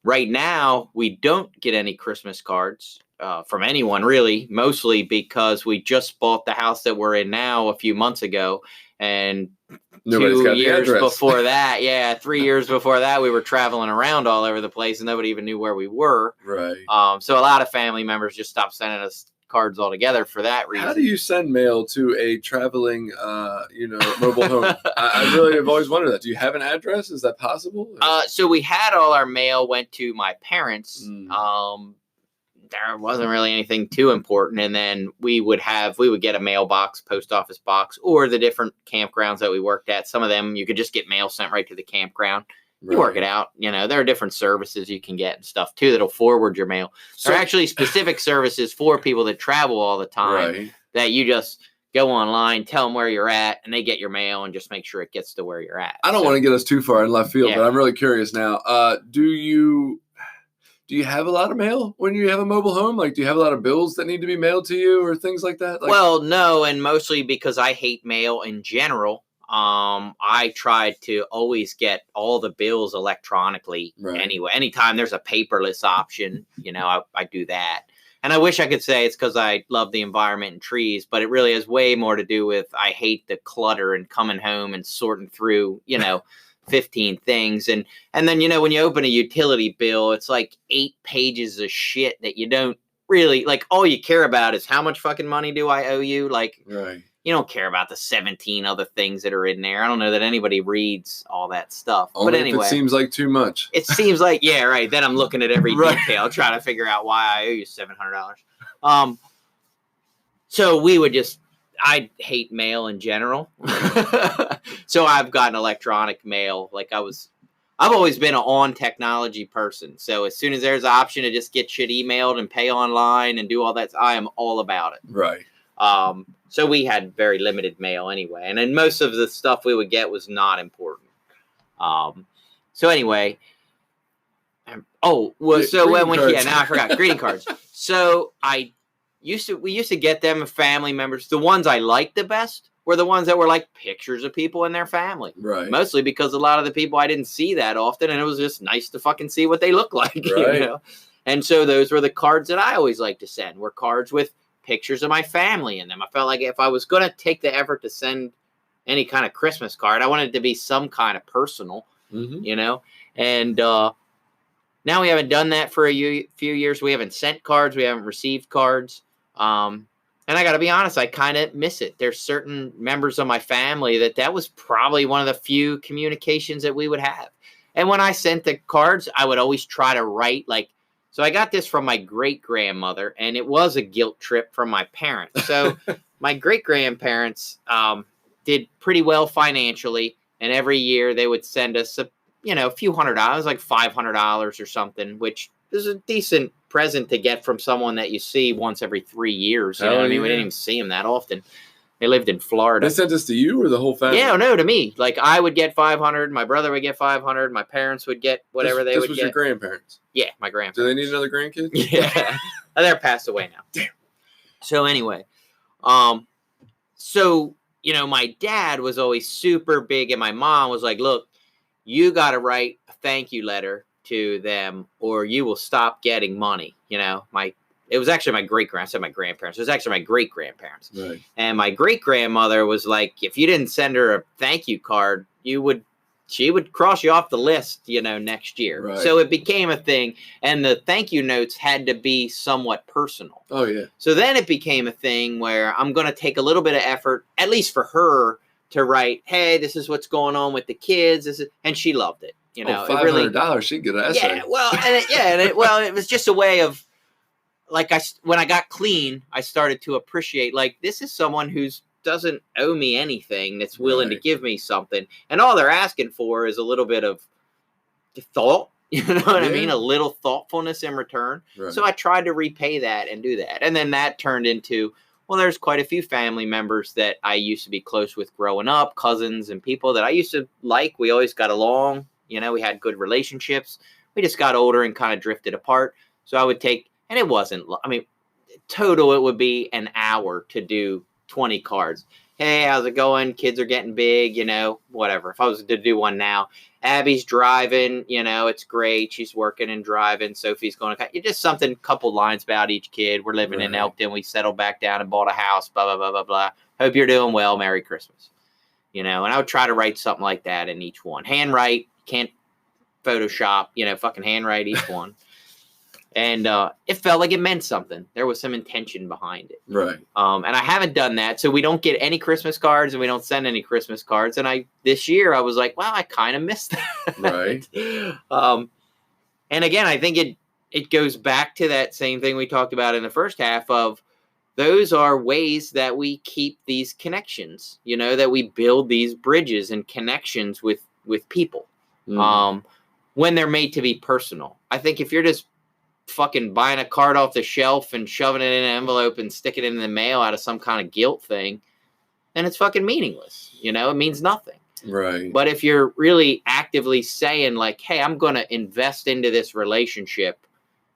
Right now, we don't get any Christmas cards. from anyone really, mostly because we just bought the house that we're in now a few months ago, and Nobody's 2 got the years address. before that, 3 years before that, we were traveling around all over the place, and nobody even knew where we were. Right. So a lot of family members just stopped sending us cards altogether for that reason. How do you send mail to a traveling, mobile home? I really have always wondered that. Do you have an address? Is that possible? So we had all our mail went to my parents. Mm. There wasn't really anything too important, and then we would get a mailbox, post office box, or the different campgrounds that we worked at. Some of them you could just get mail sent right to the campground. You work it out. There are different services you can get and stuff too that'll forward your mail. There are actually specific services for people that travel all the time that you just go online, tell them where you're at, and they get your mail and just make sure it gets to where you're at. I don't want to get us too far in left field, but I'm really curious now. Do you have a lot of mail when you have a mobile home? Like, do you have a lot of bills that need to be mailed to you or things like that? Well, no, and mostly because I hate mail in general. I try to always get all the bills electronically anyway. Anytime there's a paperless option, I do that. And I wish I could say it's because I love the environment and trees, but it really has way more to do with I hate the clutter and coming home and sorting through, 15 things. And then, when you open a utility bill, it's like 8 pages of shit that you don't really like. All you care about is how much fucking money do I owe you? Like, you don't care about the 17 other things that are in there. I don't know that anybody reads all that stuff. Only but anyway, if it seems like too much. It seems like, Then I'm looking at every detail, trying to figure out why I owe you $700. So I hate mail in general. So I've gotten electronic mail. I've always been an on technology person. So as soon as there's an option to just get shit emailed and pay online and do all that, I am all about it. Right. So we had very limited mail anyway. And then most of the stuff we would get was not important. So anyway. Now I forgot greeting cards. So we used to get them family members. The ones I liked the best were the ones that were like pictures of people and their family. Right. Mostly because a lot of the people I didn't see that often, and it was just nice to fucking see what they look like. Right. And so those were the cards that I always liked to send, were cards with pictures of my family in them. I felt like if I was going to take the effort to send any kind of Christmas card, I wanted it to be some kind of personal, and now we haven't done that for a few years. We haven't sent cards. We haven't received cards. And I got to be honest, I kind of miss it. There's certain members of my family that was probably one of the few communications that we would have. And when I sent the cards, I would always try to write so I got this from my great-grandmother, and it was a guilt trip from my parents. So my great-grandparents did pretty well financially, and every year they would send us a few $100, like $500 or something, which is a decent present to get from someone that you see once every 3 years. You know what I mean? We didn't even see them that often. They lived in Florida. They sent this to you or the whole family? Yeah, no, to me. Like, I would get $500, my brother would get $500, my parents would get whatever they would get. This was your grandparents? Yeah, my grandparents. Do they need another grandkid? Yeah. They're passed away now. Damn. So anyway, my dad was always super big, and my mom was like, look, you got to write a thank you letter to them or you will stop getting money. It was actually my great-grandparents. I said my grandparents. It was actually my great-grandparents. Right. And my great-grandmother was like, if you didn't send her a thank you card, she would cross you off the list, next year. Right. So it became a thing. And the thank you notes had to be somewhat personal. Oh, yeah. So then it became a thing where I'm going to take a little bit of effort, at least for her, to write, hey, this is what's going on with the kids. And she loved it. $500, she'd get an essay. Yeah, well, it was just a way of, when I got clean, I started to appreciate, this is someone who doesn't owe me anything, that's willing to give me something. And all they're asking for is a little bit of thought, you know what I mean? A little thoughtfulness in return. Right. So I tried to repay that and do that. And then that turned into, there's quite a few family members that I used to be close with growing up, cousins and people that I used to like. We always got along. We had good relationships. We just got older and kind of drifted apart. So I would take, and it wasn't, total, it would be an hour to do 20 cards. Hey, how's it going? Kids are getting big, whatever. If I was to do one now, Abby's driving, it's great. She's working and driving. Sophie's going to, just something, couple lines about each kid. We're living in Elkton. We settled back down and bought a house, blah, blah, blah, blah, blah. Hope you're doing well. Merry Christmas. And I would try to write something like that in each one. Handwrite, can't Photoshop, fucking handwrite each one. And it felt like it meant something. There was some intention behind it. Right. And I haven't done that. So we don't get any Christmas cards and we don't send any Christmas cards. And this year I was like, wow, I kind of missed that. Right. And again, I think it goes back to that same thing we talked about in the first half of those are ways that we keep these connections, that we build these bridges and connections with people when they're made to be personal. I think if you're just fucking buying a card off the shelf and shoving it in an envelope and sticking it in the mail out of some kind of guilt thing, then it's fucking meaningless. It means nothing. Right. But if you're really actively saying like, hey, I'm going to invest into this relationship,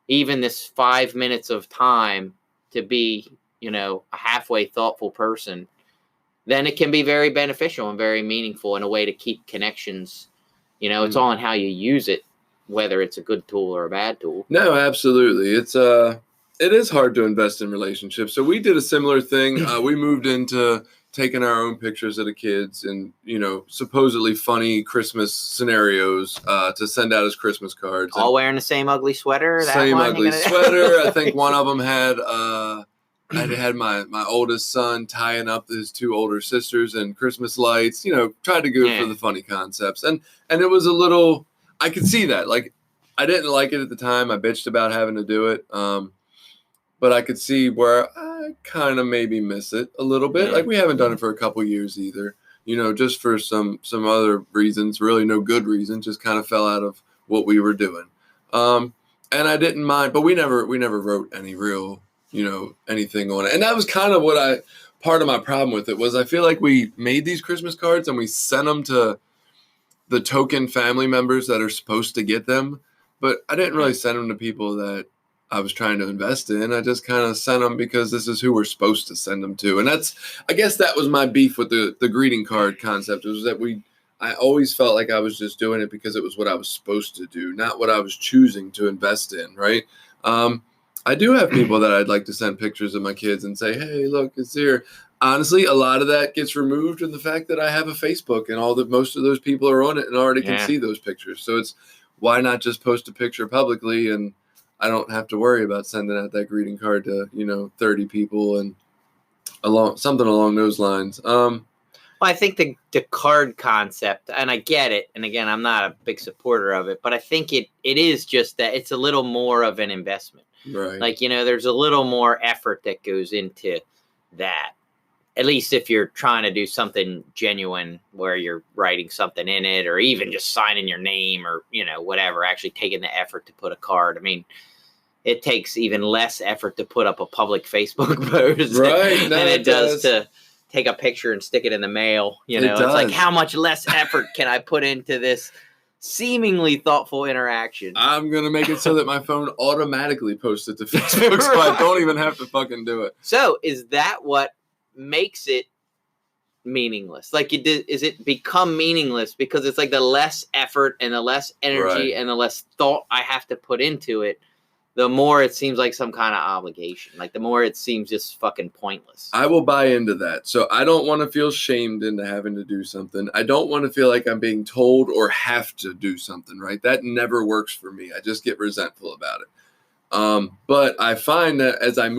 even this 5 minutes of time to be, a halfway thoughtful person, then it can be very beneficial and very meaningful in a way to keep connections. It's all in how you use it, whether it's a good tool or a bad tool. No, absolutely. It is hard to invest in relationships. So we did a similar thing. We moved into taking our own pictures of the kids and, supposedly funny Christmas scenarios to send out as Christmas cards. All wearing the same ugly sweater? Same ugly sweater. I think one of them had I had my oldest son tying up his two older sisters and Christmas lights, tried to go for the funny concepts. And it was a little, I could see that. Like, I didn't like it at the time. I bitched about having to do it. But I could see where I kind of maybe miss it a little bit. Like, we haven't done it for a couple years either, just for some other reasons, really no good reason, just kind of fell out of what we were doing. And I didn't mind, but we never wrote any real, anything on it. And that was kind of part of my problem with it was I feel like we made these Christmas cards and we sent them to the token family members that are supposed to get them. But I didn't really send them to people that I was trying to invest in. I just kind of sent them because this is who we're supposed to send them to. And I guess that was my beef with the greeting card concept, was that I always felt like I was just doing it because it was what I was supposed to do, not what I was choosing to invest in, right? I do have people that I'd like to send pictures of my kids and say, hey, look, it's here. Honestly, a lot of that gets removed in the fact that I have a Facebook and most of those people are on it and already can see those pictures. So it's, why not just post a picture publicly and I don't have to worry about sending out that greeting card to, 30 people and something along those lines. Well, I think the card concept, and I get it, and again, I'm not a big supporter of it, but I think it is just that it's a little more of an investment. Right. Like, there's a little more effort that goes into that. At least if you're trying to do something genuine where you're writing something in it or even just signing your name or, whatever, actually taking the effort to put a card. I mean, it takes even less effort to put up a public Facebook post than it does to take a picture and stick it in the mail. It's like, how much less effort can I put into this seemingly thoughtful interaction? I'm going to make it so that my phone automatically posts it to Facebook so I don't even have to fucking do it. So is that what makes it meaningless? Like, is it become meaningless because it's like the less effort and the less energy and the less thought I have to put into it, the more it seems like some kind of obligation. Like, the more it seems just fucking pointless. I will buy into that. So I don't want to feel shamed into having to do something. I don't want to feel like I'm being told or have to do something, right? That never works for me. I just get resentful about it. But I find that as I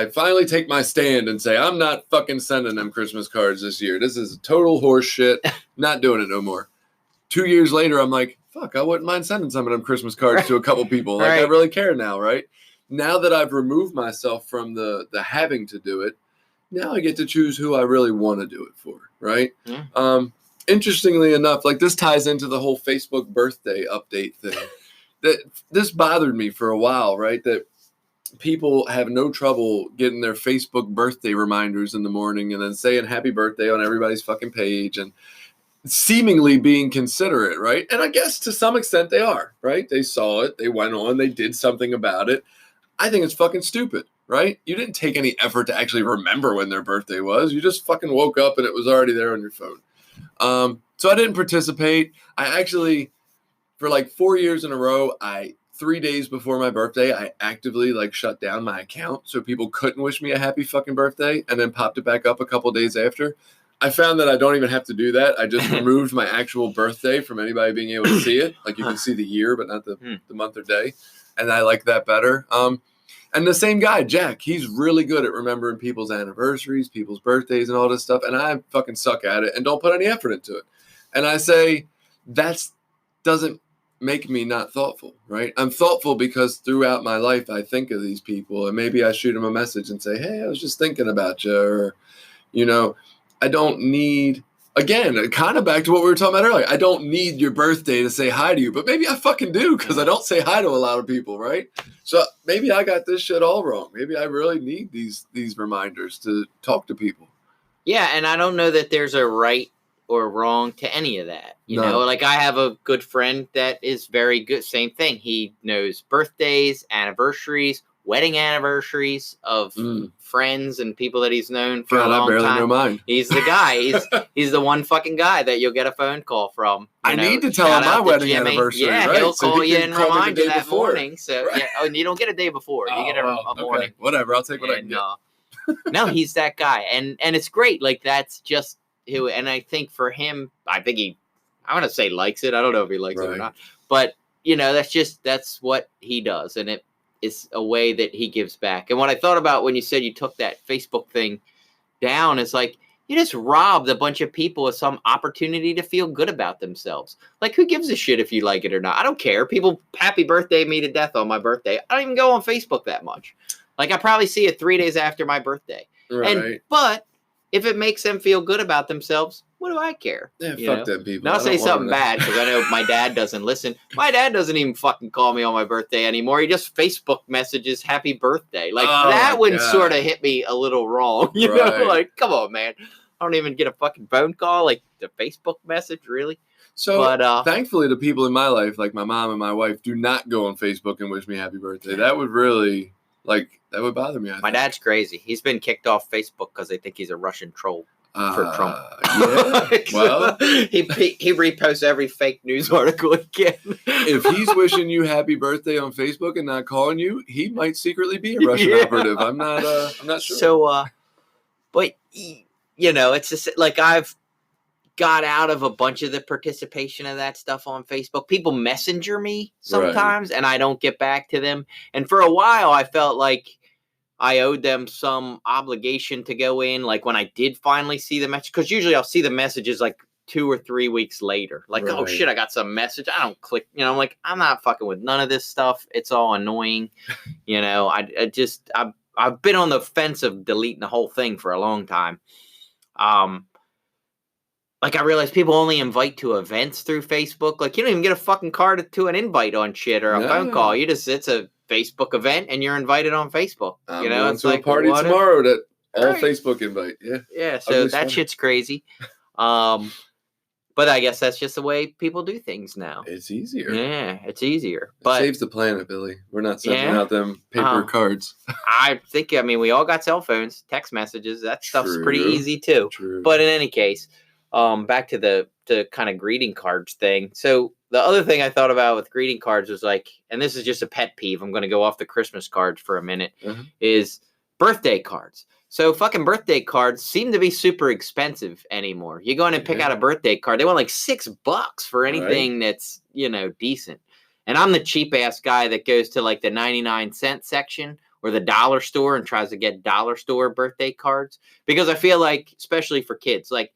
finally take my stand and say, I'm not fucking sending them Christmas cards this year. This is total horse shit. Not doing it no more. 2 years later, I'm like, fuck, I wouldn't mind sending some of them Christmas cards to a couple people. Like, I really care now, right? Now that I've removed myself from the having to do it, now I get to choose who I really want to do it for, right? Yeah. Interestingly enough, like, this ties into the whole Facebook birthday update thing. This bothered me for a while, right? That people have no trouble getting their Facebook birthday reminders in the morning and then saying happy birthday on everybody's fucking page and seemingly being considerate, right? And I guess to some extent they are, right? They saw it, they went on, they did something about it. I think it's fucking stupid, right? You didn't take any effort to actually remember when their birthday was. You just fucking woke up and it was already there on your phone. So I didn't participate. I actually, for like 4 years in a row, 3 days before my birthday, I actively like shut down my account so people couldn't wish me a happy fucking birthday, and then popped it back up a couple days after. I found that I don't even have to do that. I just removed my actual birthday from anybody being able to see it. Like you can see the year, but not the month or day. And I like that better. And the same guy, Jack, he's really good at remembering people's anniversaries, people's birthdays, and all this stuff. And I fucking suck at it and don't put any effort into it. And I say, that doesn't make me not thoughtful, right? I'm thoughtful because throughout my life, I think of these people, and maybe I shoot them a message and say, hey, I was just thinking about you. Or, you know, I don't need, again, kind of back to what we were talking about earlier. I don't need your birthday to say hi to you, but maybe I fucking do because I don't say hi to a lot of people, right? So maybe I got this shit all wrong. Maybe I really need these reminders to talk to people. Yeah, and I don't know that there's a right or wrong to any of that. You know, like I have a good friend that is very good. Same thing. He knows birthdays, anniversaries, wedding anniversaries of friends and people that he's known for a long time. I barely know mine. He's the guy. He's the one fucking guy that you'll get a phone call from. I need to tell him my wedding anniversary. Yeah, right? He'll call you and remind you that morning. So yeah, and you don't get a day before. You get a morning. Okay. Whatever. I'll take what I can get. No, he's that guy, and it's great. Like that's just who. And I think for him, I want to say likes it. I don't know if he likes it or not, but you know, that's what he does, and it's a way that he gives back. And what I thought about when you said you took that Facebook thing down is like, you just robbed a bunch of people of some opportunity to feel good about themselves. Like, who gives a shit if you like it or not? I don't care. People happy birthday me to death on my birthday. I don't even go on Facebook that much. Like, I probably see it 3 days after my birthday. Right. But if it makes them feel good about themselves, what do I care? Yeah, fuck them people. Now I'll say something bad because I know my dad doesn't listen. My dad doesn't even fucking call me on my birthday anymore. He just Facebook messages happy birthday. Like that one sort of hit me a little wrong. You know, like, come on, man. I don't even get a fucking phone call. Like the Facebook message, really? So thankfully the people in my life, like my mom and my wife, do not go on Facebook and wish me happy birthday. That would really, that would bother me. My dad's crazy. He's been kicked off Facebook because they think he's a Russian troll. For Trump. Yeah. Well, he reposts every fake news article he can. If he's wishing you happy birthday on Facebook and not calling you, he might secretly be a Russian operative. I'm not sure. So, but you know, it's just like I've got out of a bunch of the participation of that stuff on Facebook. People messenger me sometimes, and I don't get back to them. And for a while, I felt like I owed them some obligation to go in, like when I did finally see the message, because usually I'll see the messages like 2 or 3 weeks later. Like, oh shit, I got some message. I don't click, you know, I'm like, I'm not fucking with none of this stuff. It's all annoying. You know, I've been on the fence of deleting the whole thing for a long time. Like, I realized people only invite to events through Facebook. Like, you don't even get a fucking card to an invite on shit or a phone call. It's a Facebook event and you're invited on Facebook. You know, it's like a party tomorrow that all Facebook invite. Yeah. So that shit's crazy. But I guess that's just the way people do things now. It's easier. Yeah, it's easier. But it saves the planet, Billy. We're not sending out them paper cards. I mean, we all got cell phones, text messages. That stuff's pretty easy too. True. But in any case, back to the kind of greeting cards thing. So the other thing I thought about with greeting cards was like, and this is just a pet peeve, I'm going to go off the Christmas cards for a minute, is birthday cards. So fucking birthday cards seem to be super expensive anymore. You go in and pick out a birthday card, they want like $6 for anything that's, you know, decent. And I'm the cheap ass guy that goes to like the 99-cent section or the dollar store and tries to get dollar store birthday cards, because I feel like, especially for kids, like,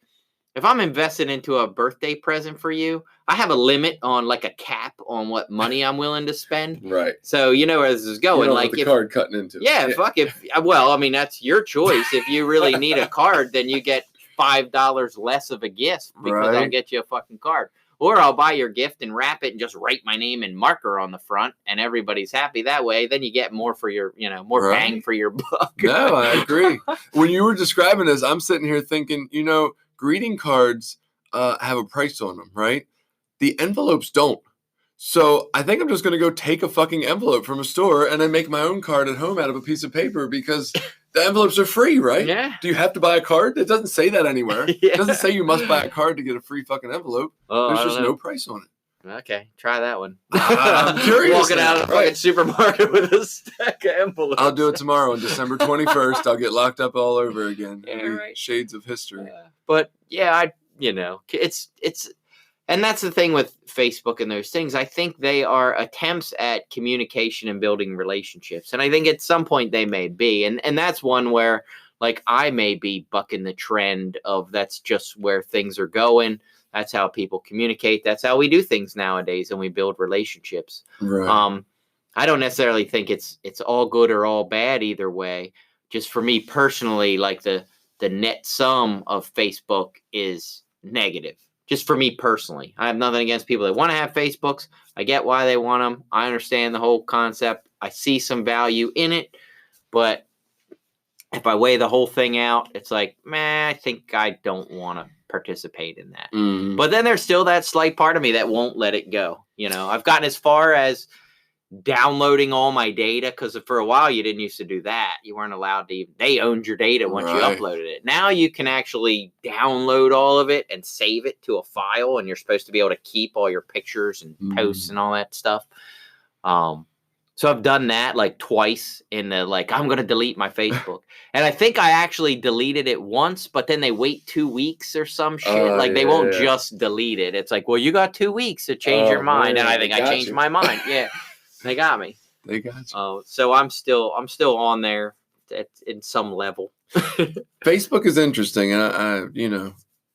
if I'm invested into a birthday present for you, I have a limit on like a cap on what money I'm willing to spend. Right. So you know where this is going. You don't like want the card cutting into. Yeah, fuck well, I mean, that's your choice. If you really need a card, then you get $5 less of a gift because I'll get you a fucking card. Or I'll buy your gift and wrap it and just write my name in marker on the front, and everybody's happy that way. Then you get more for your, you know, more bang for your buck. No, I agree. When you were describing this, I'm sitting here thinking, you know, greeting cards have a price on them, right? The envelopes don't. So I think I'm just going to go take a fucking envelope from a store and then make my own card at home out of a piece of paper because the envelopes are free, right? Yeah. Do you have to buy a card? It doesn't say that anywhere. Yeah. It doesn't say you must buy a card to get a free fucking envelope. Oh, There's I don't just know. no price on it. Okay, try that one. I'm curious. Walking out of the fucking supermarket with a stack of envelopes. I'll do it tomorrow on December 21st. I'll get locked up all over again. Yeah, It'll be right. Shades of history. But yeah, it's and that's the thing with Facebook and those things. I think they are attempts at communication and building relationships. And I think at some point they may be. And that's one where like I may be bucking the trend of that's just where things are going. That's how people communicate. That's how we do things nowadays, and we build relationships. Right. I don't necessarily think it's all good or all bad either way. Just for me personally, like the net sum of Facebook is negative. Just for me personally, I have nothing against people that want to have Facebooks. I get why they want them. I understand the whole concept. I see some value in it, but if I weigh the whole thing out, it's like, man, I think I don't want to participate in that. Mm. But then there's still that slight part of me that won't let it go. I've gotten as far as downloading all my data because for a while you didn't used to do that. You weren't allowed to. They owned your data once you uploaded it. Now you can actually download all of it and save it to a file, and you're supposed to be able to keep all your pictures and posts and all that stuff. So I've done that like twice in the I'm going to delete my Facebook. And I think I actually deleted it once, but then they wait 2 weeks or some shit. They won't just delete it. It's like, well, you got 2 weeks to change your mind. Man, and I think I changed my mind. Yeah. They got me. They got you. So I'm still on there in some level. Facebook is interesting. And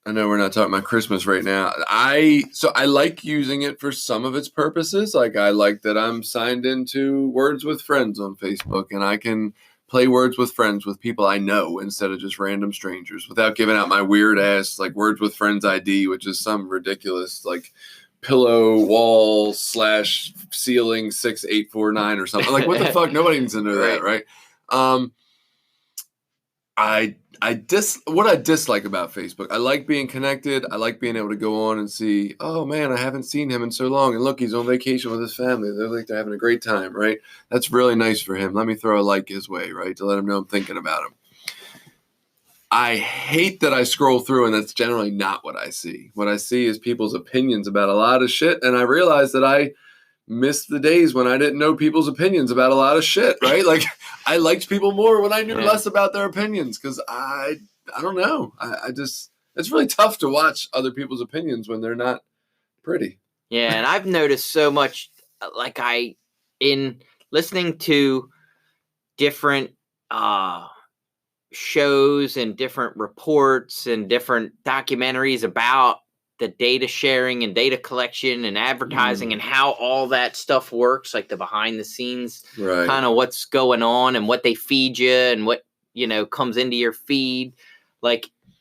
I know we're not talking about Christmas right now. I like using it for some of its purposes. Like I like that I'm signed into Words with Friends on Facebook, and I can play Words with Friends with people I know instead of just random strangers without giving out my weird ass Words with Friends ID, which is some ridiculous pillow wall / ceiling 6849 or something. What the fuck? Nobody needs to know that, right? What I dislike about Facebook, I like being connected. I like being able to go on and see, oh man, I haven't seen him in so long. And look, he's on vacation with his family. They're having a great time, right? That's really nice for him. Let me throw a like his way, right? To let him know I'm thinking about him. I hate that I scroll through and that's generally not what I see. What I see is people's opinions about a lot of shit. And I realize that I missed the days when I didn't know people's opinions about a lot of shit, right? I liked people more when I knew less about their opinions because I don't know. I just, it's really tough to watch other people's opinions when they're not pretty. Yeah, and I've noticed so much, in listening to different shows and different reports and different documentaries about the data sharing and data collection and advertising and how all that stuff works, like the behind the scenes, kind of what's going on and what they feed you and what, comes into your feed.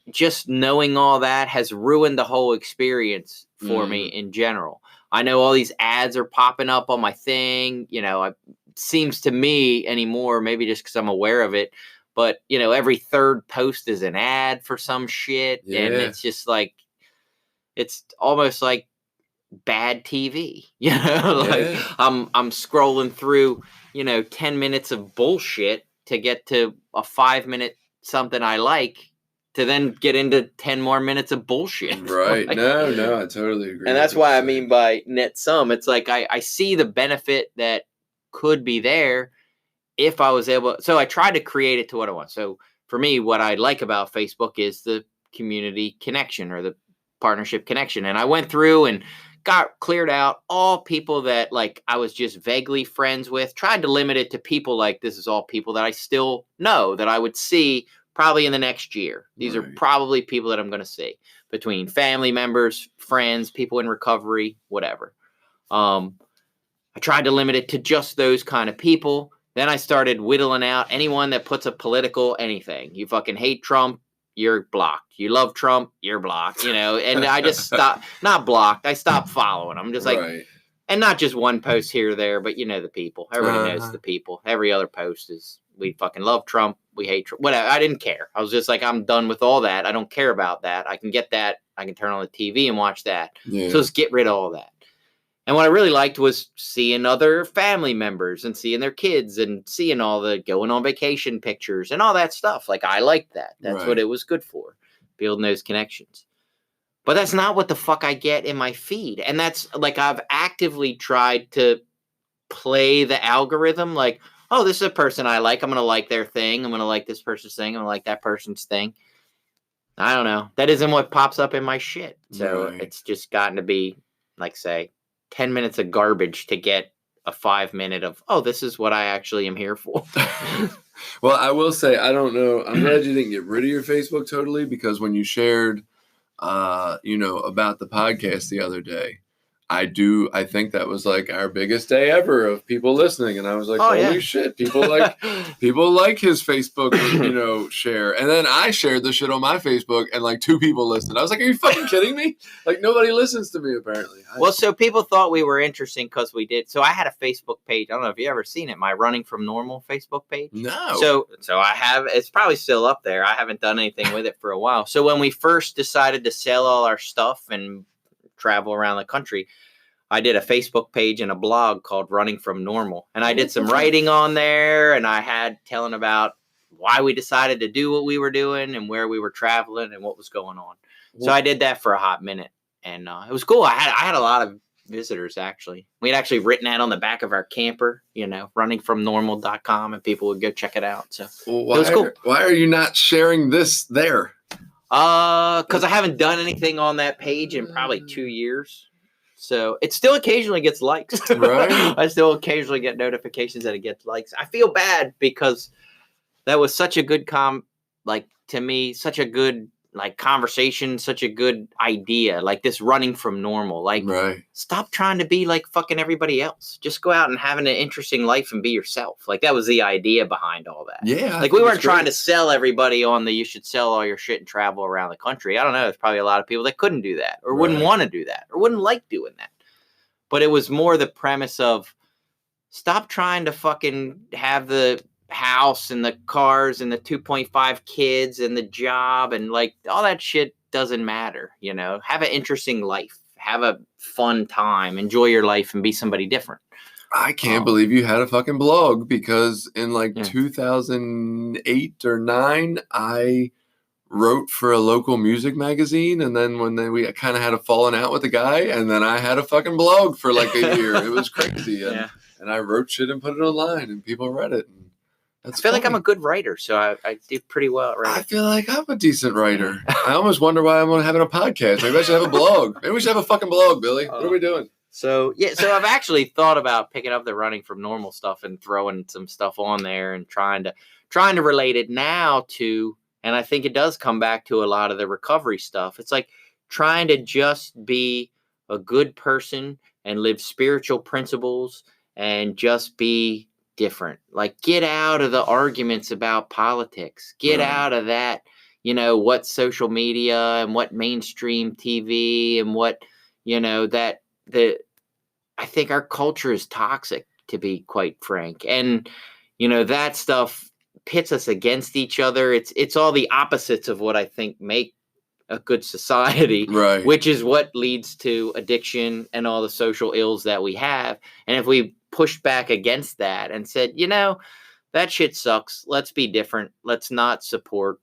Just knowing all that has ruined the whole experience for me in general. I know all these ads are popping up on my thing. It seems to me anymore, maybe just because I'm aware of it, but, every third post is an ad for some shit. Yeah. And it's just it's almost like bad TV, I'm scrolling through, 10 minutes of bullshit to get to a 5-minute something I like to then get into 10 more minutes of bullshit. Right. No, I totally agree. And that's why I mean by net sum, it's I see the benefit that could be there if I was able. So I tried to create it to what I want. So for me, what I like about Facebook is the community connection or the partnership connection. And I went through and got cleared out all people that I was just vaguely friends with, tried to limit it to people this is all people that I still know that I would see probably in the next year. These are probably people that I'm going to see between family members, friends, people in recovery, whatever. I tried to limit it to just those kind of people. Then I started whittling out anyone that puts a political anything. You fucking hate Trump, you're blocked. You love Trump, you're blocked, and I just stopped, not blocked. I stopped following. I'm just and not just one post here or there, but the people, everybody knows the people. Every other post is, we fucking love Trump. We hate Trump. Whatever. I didn't care. I was just I'm done with all that. I don't care about that. I can get that. I can turn on the TV and watch that. Yeah. So let's get rid of all that. And what I really liked was seeing other family members and seeing their kids and seeing all the going on vacation pictures and all that stuff. Like, I liked that. That's what it was good for, building those connections. But that's not what the fuck I get in my feed. And that's like, I've actively tried to play the algorithm. Like, oh, this is a person I like. I'm going to like their thing. I'm going to like this person's thing. I'm going to like that person's thing. I don't know. That isn't what pops up in my shit. So it's just gotten to be, like, say, 10 minutes of garbage to get a 5 minute of, oh, this is what I actually am here for. Well, I will say, I don't know. I'm glad you didn't get rid of your Facebook totally, because when you shared, about the podcast the other day, I think that was like our biggest day ever of people listening. And I was like, holy shit, people like his Facebook, share. And then I shared the shit on my Facebook and like 2 people listened. I was like, are you fucking kidding me? Like, nobody listens to me apparently. Well, so people thought we were interesting because we did. So I had a Facebook page. I don't know if you ever seen it, my Running from Normal Facebook page. No. So I have, it's probably still up there. I haven't done anything with it for a while. So when we first decided to sell all our stuff and travel around the country, I did a Facebook page and a blog called Running from Normal. And I did some writing on there, and I had telling about why we decided to do what we were doing and where we were traveling and what was going on. So I did that for a hot minute, and it was cool. I had a lot of visitors, actually. We had actually written that on the back of our camper, runningfromnormal.com, and people would go check it out. So it was cool. Why are you not sharing this there? Because I haven't done anything on that page in probably 2 years. So it still occasionally gets likes. Right. I still occasionally get notifications that it gets likes. I feel bad because that was such a good to me, such a good conversation, such a good idea. Like this running from normal. Like, stop trying to be like fucking everybody else. Just go out and have an interesting life and be yourself. Like, that was the idea behind all that. Yeah. Like, we weren't trying to sell everybody on you should sell all your shit and travel around the country. I don't know. There's probably a lot of people that couldn't do that or wouldn't want to do that or wouldn't like doing that. But it was more the premise of stop trying to fucking have the house and the cars and the 2.5 kids and the job and like all that shit doesn't matter. Have an interesting life, have a fun time, enjoy your life, and be somebody different. I can't believe you had a fucking blog, because in 2008 or 9 I wrote for a local music magazine, and then we kind of had a falling out with the guy, and then I had a fucking blog for like a year. It was crazy. And I wrote shit and put it online, and people read it. And I feel like I'm a good writer, so I did pretty well at writing. I feel like I'm a decent writer. I almost wonder why I'm having a podcast. Maybe I should have a blog. Maybe we should have a fucking blog, Billy. What are we doing? So I've actually thought about picking up the Running from Normal stuff and throwing some stuff on there and trying to relate it now to, and I think it does come back to a lot of the recovery stuff. It's like trying to just be a good person and live spiritual principles and just be different. Like, get out of the arguments about politics. Get out of that, what social media and what mainstream TV and what, I think our culture is toxic, to be quite frank. And, that stuff pits us against each other. It's all the opposites of what I think make a good society, which is what leads to addiction and all the social ills that we have. And if we pushed back against that and said, that shit sucks. Let's be different. Let's not support,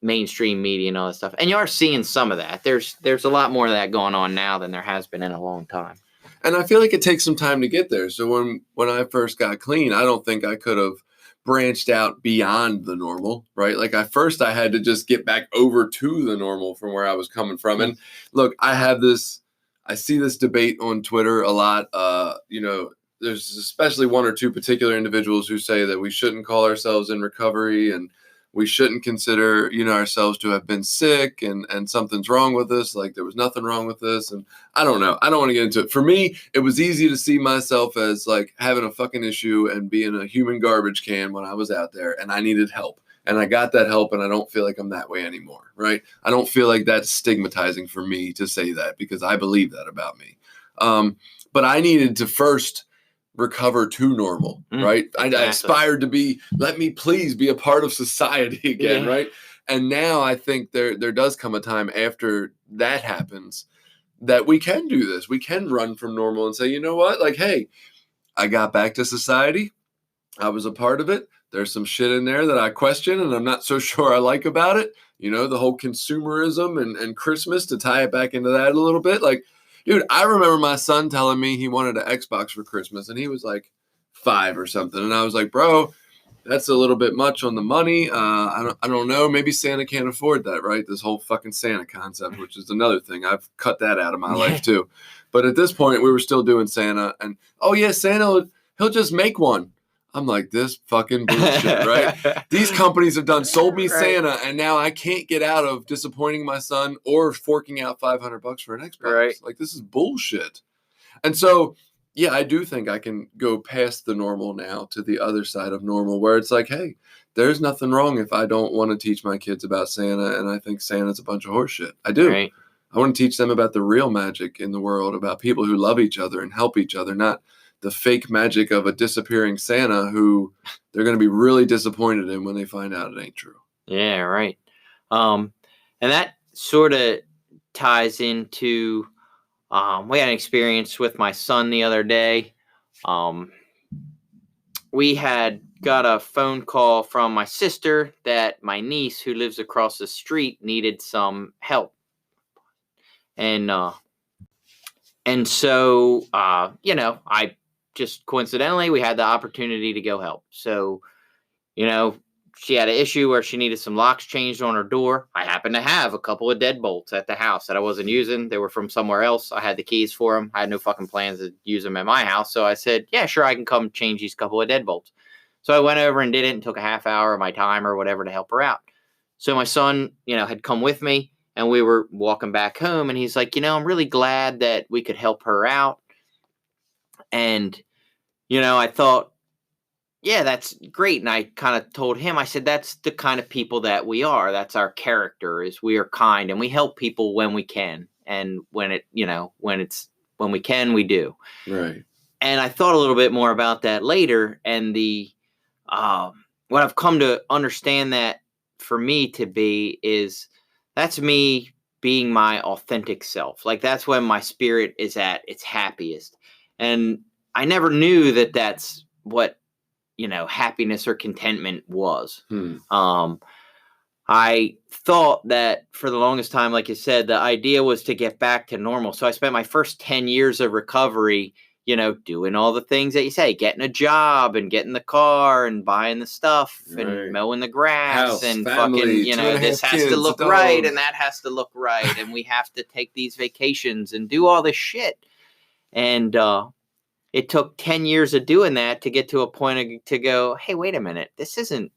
mainstream media and all that stuff. And you are seeing some of that. There's a lot more of that going on now than there has been in a long time. And I feel like it takes some time to get there. So when I first got clean, I don't think I could have branched out beyond the normal, right? Like, I had to just get back over to the normal from where I was coming from. And look, I see this debate on Twitter a lot. There's especially 1 or 2 particular individuals who say that we shouldn't call ourselves in recovery and we shouldn't consider, ourselves to have been sick and something's wrong with us. Like, there was nothing wrong with this. And I don't know. I don't want to get into it. For me, it was easy to see myself as like having a fucking issue and being a human garbage can when I was out there, and I needed help. And I got that help, and I don't feel like I'm that way anymore, right? I don't feel like that's stigmatizing for me to say that, because I believe that about me. But I needed to first recover to normal, right? Exactly. I aspired to let me please be a part of society again, right? And now I think there does come a time after that happens that we can do this. We can run from normal and say, you know what? Like, hey, I got back to society. I was a part of it. There's some shit in there that I question and I'm not so sure I like about it. You know, the whole consumerism and Christmas, to tie it back into that a little bit. Like, dude, I remember my son telling me he wanted an Xbox for Christmas and he was like 5 or something. And I was like, bro, that's a little bit much on the money. I don't know. Maybe Santa can't afford that, right? This whole fucking Santa concept, which is another thing. I've cut that out of my life too. But at this point, we were still doing Santa. And, oh, yeah, Santa, he'll just make one. I'm like, this fucking bullshit, right? These companies have sold me Santa, and now I can't get out of disappointing my son or forking out $500 for an Xbox. Right. Like, this is bullshit. And so, yeah, I do think I can go past the normal now to the other side of normal, where it's like, hey, there's nothing wrong if I don't want to teach my kids about Santa, and I think Santa's a bunch of horseshit. I do. Right. I want to teach them about the real magic in the world, about people who love each other and help each other, not the fake magic of a disappearing Santa who they're going to be really disappointed in when they find out it ain't true. Yeah, right. And that sort of ties into, we had an experience with my son the other day. We had got a phone call from my sister that my niece, who lives across the street, needed some help. And so, I just coincidentally, we had the opportunity to go help. So, she had an issue where she needed some locks changed on her door. I happened to have a couple of deadbolts at the house that I wasn't using. They were from somewhere else. I had the keys for them. I had no fucking plans to use them at my house. So I said, yeah, sure, I can come change these couple of deadbolts. So I went over and did it and took a half hour of my time or whatever to help her out. So my son, had come with me and we were walking back home and he's like, I'm really glad that we could help her out. And I thought, yeah, that's great. And I kind of told him, I said, that's the kind of people that we are. That's our character, is we are kind and we help people when we can. And when we can, we do. Right. And I thought a little bit more about that later. And what I've come to understand that for me to be is that's me being my authentic self. Like, that's when my spirit is at its happiest. And I never knew that that's what, happiness or contentment was. I thought that for the longest time, like you said, the idea was to get back to normal. So I spent my first 10 years of recovery, doing all the things that you say, getting a job and getting the car and buying the stuff and mowing the grass. House, and family, fucking, this has to look right and that has to look right. And we have to take these vacations and do all this shit. And, it took 10 years of doing that to get to a point to go, hey, wait a minute, this isn't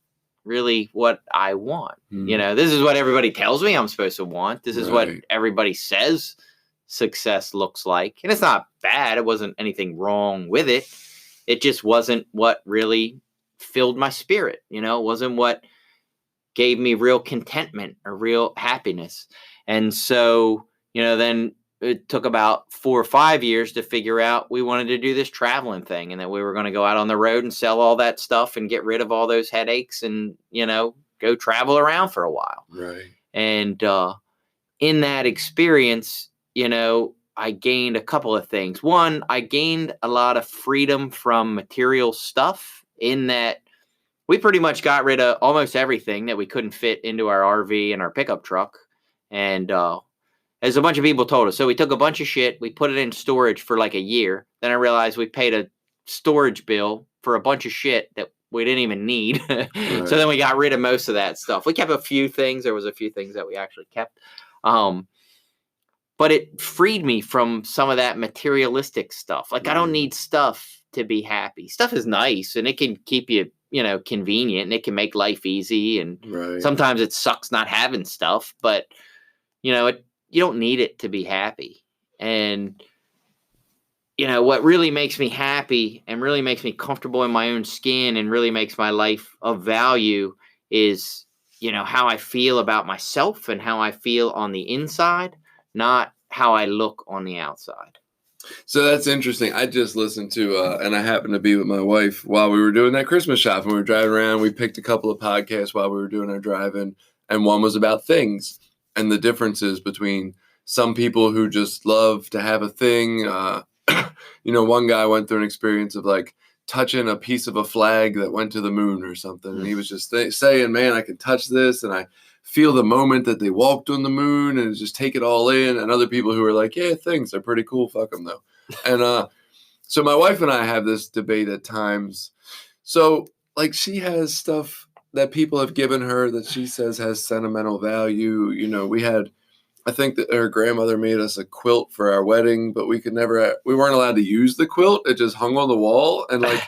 really what I want. This is what everybody tells me I'm supposed to want. This is what everybody says success looks like. And it's not bad. It wasn't anything wrong with it. It just wasn't what really filled my spirit. It wasn't what gave me real contentment or real happiness. And so, then it took about 4 or 5 years to figure out we wanted to do this traveling thing and that we were going to go out on the road and sell all that stuff and get rid of all those headaches and, go travel around for a while. Right. And in that experience, I gained a couple of things. One, I gained a lot of freedom from material stuff in that we pretty much got rid of almost everything that we couldn't fit into our RV and our pickup truck. And, as a bunch of people told us. So we took a bunch of shit, we put it in storage for like a year. Then I realized we paid a storage bill for a bunch of shit that we didn't even need. Right. So then we got rid of most of that stuff. We kept a few things. There was a few things that we actually kept. But it freed me from some of that materialistic stuff. Like, I don't need stuff to be happy. Stuff is nice and it can keep you, convenient and it can make life easy. And sometimes it sucks not having stuff, but you don't need it to be happy. And, what really makes me happy and really makes me comfortable in my own skin and really makes my life of value is, how I feel about myself and how I feel on the inside, not how I look on the outside. So that's interesting. I just listened to, and I happened to be with my wife while we were doing that Christmas shopping. We were driving around. We picked a couple of podcasts while we were doing our driving, and one was about things and the differences between some people who just love to have a thing. One guy went through an experience of like touching a piece of a flag that went to the moon or something. And he was just saying, man, I can touch this and I feel the moment that they walked on the moon and just take it all in. And other people who are like, yeah, things are pretty cool. Fuck them though. And so my wife and I have this debate at times. So like she has stuff that people have given her that she says has sentimental value. I think that her grandmother made us a quilt for our wedding, but we weren't allowed to use the quilt. It just hung on the wall. And like,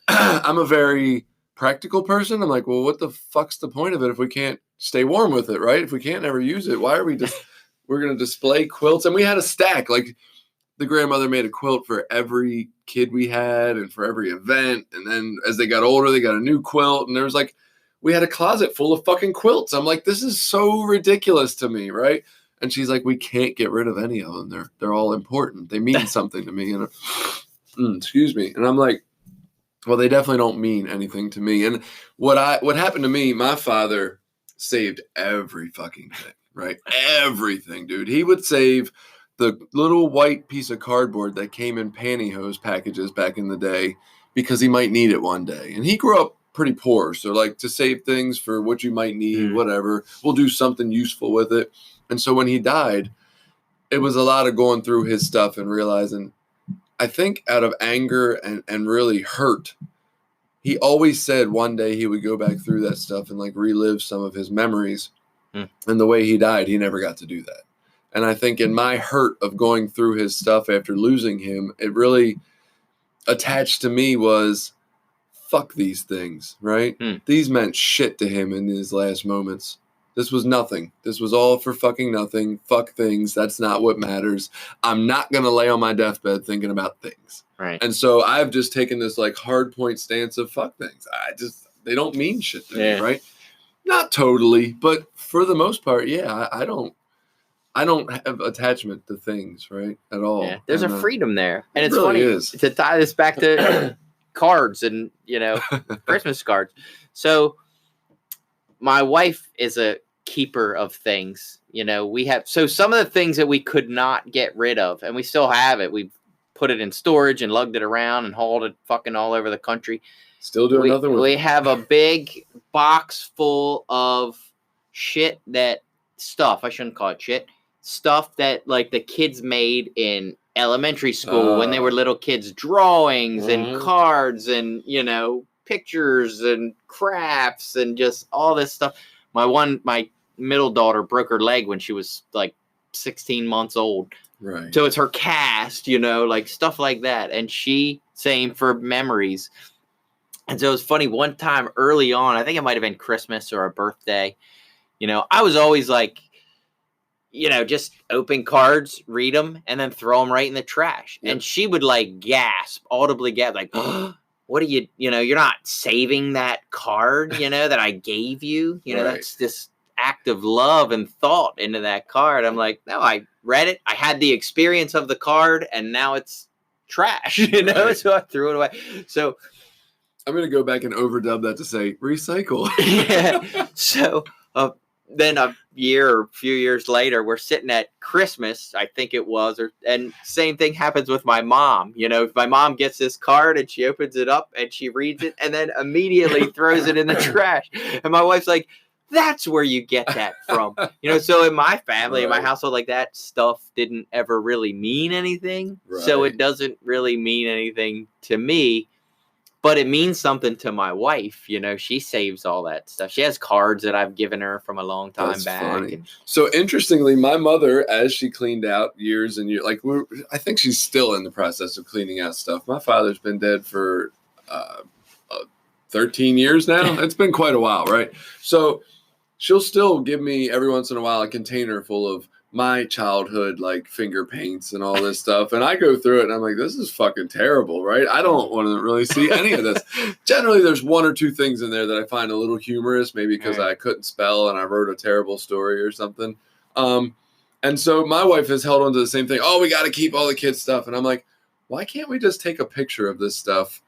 I'm a very practical person. I'm like, well, what the fuck's the point of it if we can't stay warm with it, right? If we can't ever use it, why are we're going to display quilts? And we had a stack. Like the grandmother made a quilt for every kid we had and for every event. And then as they got older, they got a new quilt. And there was like, we had a closet full of fucking quilts. I'm like, this is so ridiculous to me, right? And she's like, we can't get rid of any of them. They're all important. They mean something to me. And excuse me. And I'm like, well, they definitely don't mean anything to me. And what happened to me, my father saved every fucking thing, right? Everything, dude. He would save the little white piece of cardboard that came in pantyhose packages back in the day because he might need it one day. And he grew up pretty poor. So like to save things for what you might need, whatever, we'll do something useful with it. And so when he died, it was a lot of going through his stuff and realizing, I think out of anger and really hurt, he always said one day he would go back through that stuff and like relive some of his memories. And the way he died, he never got to do that. And I think in my hurt of going through his stuff after losing him, it really attached to me was, fuck these things, right? These meant shit to him in his last moments. This was nothing. This was all for fucking nothing. Fuck things. That's not what matters. I'm not going to lay on my deathbed thinking about things. Right. And so I've just taken this like hard point stance of fuck things. They don't mean shit to me, right? Not totally, but for the most part, yeah, I don't have attachment to things, right? At all. Yeah, there's a freedom there. And it's really funny to tie this back to cards and, Christmas cards. So my wife is a keeper of things. We have, so some of the things that we could not get rid of, and we still have it. We've put it in storage and lugged it around and hauled it fucking all over the country. Still doing nothing with it. We have a big box full of shit stuff. I shouldn't call it shit. Stuff that like the kids made in elementary school when they were little kids, drawings and cards and, pictures and crafts and just all this stuff. My middle daughter broke her leg when she was like 16 months old. Right. So it's her cast, like stuff like that. And same for memories. And so it was funny one time early on, I think it might've been Christmas or a birthday. I was always like, just open cards, read them, and then throw them right in the trash. Yep. And she would like audibly gasp, like, oh, what are you're not saving that card, that I gave you. Right. That's this act of love and thought into that card. I'm like, no, I read it. I had the experience of the card, and now it's trash, right. So I threw it away. So I'm going to go back and overdub that to say recycle. Yeah. So then a few years later, we're sitting at Christmas, I think it was, and same thing happens with my mom. My mom gets this card and she opens it up and she reads it and then immediately throws it in the trash. And my wife's like, that's where you get that from. So in my family, in my household, like that stuff didn't ever really mean anything. Right. So it doesn't really mean anything to me. But it means something to my wife. She saves all that stuff. She has cards that I've given her from a long time back. Funny. So interestingly, my mother, as she cleaned out years and years, I think she's still in the process of cleaning out stuff. My father's been dead for 13 years now. It's been quite a while, right? So she'll still give me every once in a while a container full of my childhood, like finger paints and all this stuff. And I go through it and I'm like, this is fucking terrible, right? I don't want to really see any of this. Generally, there's one or two things in there that I find a little humorous, maybe because I couldn't spell and I wrote a terrible story or something. And so my wife has held on to the same thing. Oh, we got to keep all the kids' stuff. And I'm like, why can't we just take a picture of this stuff,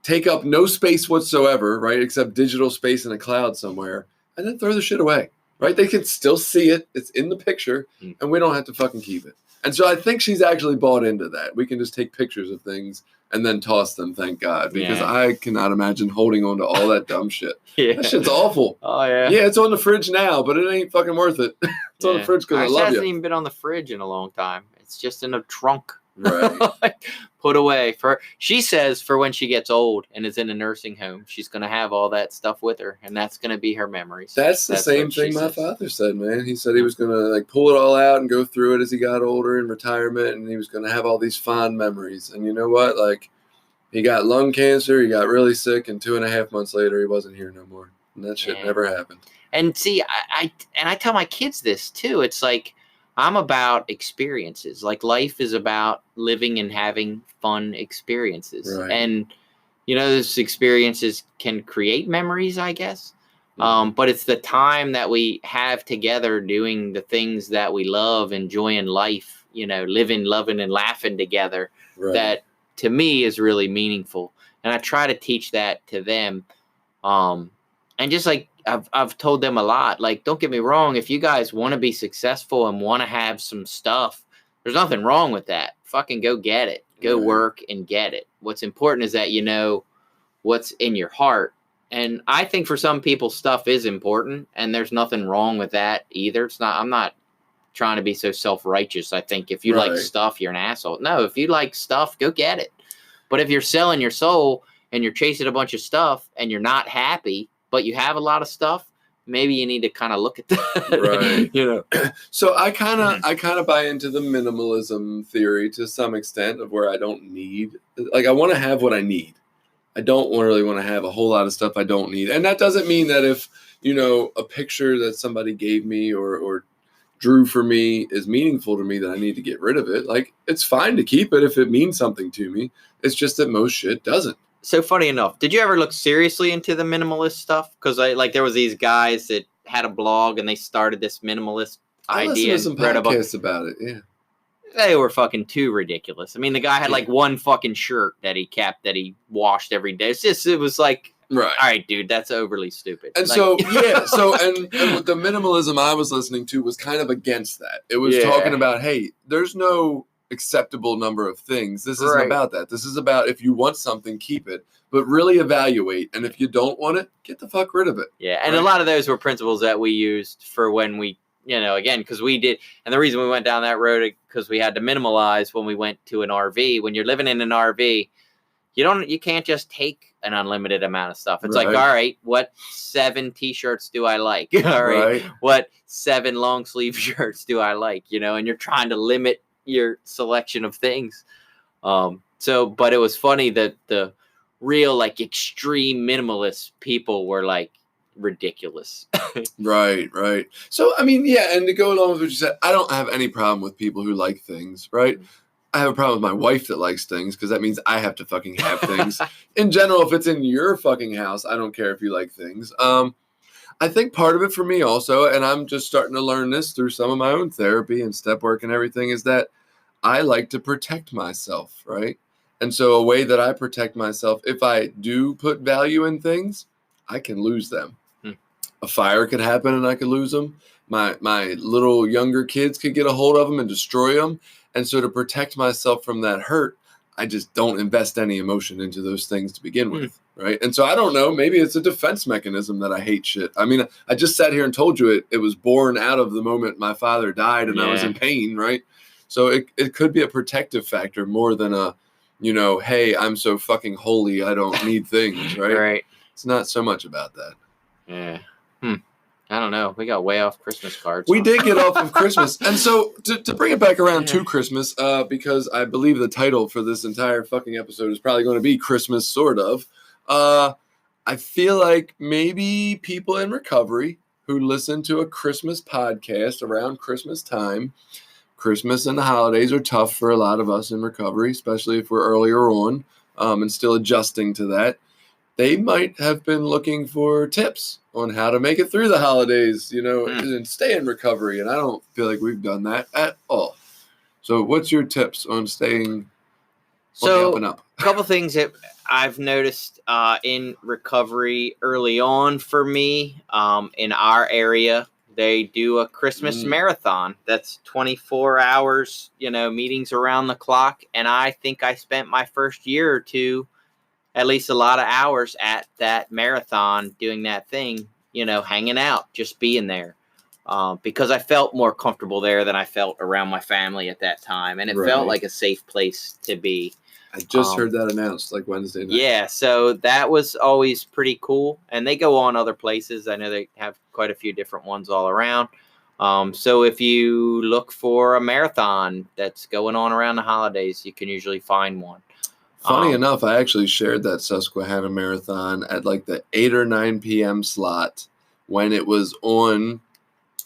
take up no space whatsoever, right? Except digital space in a cloud somewhere, and then throw the shit away. right? They can still see it. It's in the picture, and we don't have to fucking keep it. And so I think she's actually bought into that. We can just take pictures of things and then toss them, thank God, because I cannot imagine holding on to all that dumb shit. That shit's awful. Oh, yeah. Yeah, it's on the fridge now, but it ain't fucking worth it. It's on the fridge because I love you. It hasn't even been on the fridge in a long time. It's just in a trunk. Right. Put away. She says for when she gets old and is in a nursing home, she's going to have all that stuff with her, and that's going to be her memories. That's the same thing my father said, man. He said he was going to like pull it all out and go through it as he got older in retirement, and he was going to have all these fond memories. And you know what? Like, he got lung cancer, he got really sick, and 2.5 months later, he wasn't here no more. And that shit never happened. And see, I tell my kids this too. It's like, I'm about experiences. Like, life is about living and having fun experiences. Right. And, those experiences can create memories, I guess. But it's the time that we have together doing the things that we love, enjoying life, living, loving, and laughing together. Right. That, to me, is really meaningful. And I try to teach that to them. And just like, I've told them a lot, like, don't get me wrong, if you guys want to be successful and want to have some stuff, there's nothing wrong with that. Fucking go get it. Go work and get it. What's important is that you know what's in your heart. And I think for some people, stuff is important, and there's nothing wrong with that either. I'm not trying to be so self-righteous. I think if you like stuff, you're an asshole. No, if you like stuff, go get it. But if you're selling your soul and you're chasing a bunch of stuff and you're not happy, but you have a lot of stuff, maybe you need to kind of look at that. Right. So I kind of buy into the minimalism theory to some extent of where I don't need, like, I want to have what I need. I don't really want to have a whole lot of stuff I don't need. And that doesn't mean that if, a picture that somebody gave me or drew for me is meaningful to me that I need to get rid of it. Like, it's fine to keep it if it means something to me. It's just that most shit doesn't. So funny enough, did you ever look seriously into the minimalist stuff? Because there was these guys that had a blog and they started this minimalist idea. I listened to some podcasts about it. Yeah, they were fucking too ridiculous. I mean, the guy had like one fucking shirt that he kept that he washed every day. It was like, all right, dude, that's overly stupid. And and the minimalism I was listening to was kind of against that. It was talking about, hey, there's no acceptable number of things. This isn't about that. This is about, if you want something, keep it, but really evaluate. And if you don't want it, get the fuck rid of it. Yeah. And a lot of those were principles that we used for when we, again, because we did. And the reason we went down that road, because we had to minimalize when we went to an RV. When you're living in an RV, you can't just take an unlimited amount of stuff. It's like, all right, what 7 t-shirts do I like? All right. What 7 long sleeve shirts do I like? And you're trying to limit your selection of things. But it was funny that the real, like, extreme minimalist people were like ridiculous. Right. So, I mean, and to go along with what you said, I don't have any problem with people who like things, right? I have a problem with my wife that likes things, because that means I have to fucking have things. In general, if it's in your fucking house, I don't care if you like things. I think part of it for me also, and I'm just starting to learn this through some of my own therapy and step work and everything, is that I like to protect myself, right? And so a way that I protect myself, if I do put value in things, I can lose them. A fire could happen and I could lose them. My little younger kids could get a hold of them and destroy them. And so to protect myself from that hurt, I just don't invest any emotion into those things to begin with, right? And so I don't know, maybe it's a defense mechanism that I hate shit. I mean, I just sat here and told you it was born out of the moment my father died and I was in pain, right? So it could be a protective factor more than a, hey, I'm so fucking holy, I don't need things, right? Right. It's not so much about that. Yeah. I don't know. We got way off Christmas cards. We did get off of Christmas. And so to bring it back around to Christmas, because I believe the title for this entire fucking episode is probably going to be Christmas, sort of. I feel like maybe people in recovery who listen to a Christmas podcast around Christmas time, Christmas and the holidays are tough for a lot of us in recovery, especially if we're earlier on and still adjusting to that. They might have been looking for tips on how to make it through the holidays, and stay in recovery. And I don't feel like we've done that at all. So what's your tips on staying up and up? A couple things that I've noticed in recovery early on for me in our area, they do a Christmas marathon. That's 24 hours, meetings around the clock. And I think I spent my first year or two, at least a lot of hours at that marathon doing that thing, hanging out, just being there. Because I felt more comfortable there than I felt around my family at that time. And it felt like a safe place to be. I just heard that announced like Wednesday night. Yeah, so that was always pretty cool. And they go on other places. I know they have quite a few different ones all around. So if you look for a marathon that's going on around the holidays, you can usually find one. Funny enough, I actually shared that Susquehanna Marathon at like the 8 or 9 p.m. slot when it was on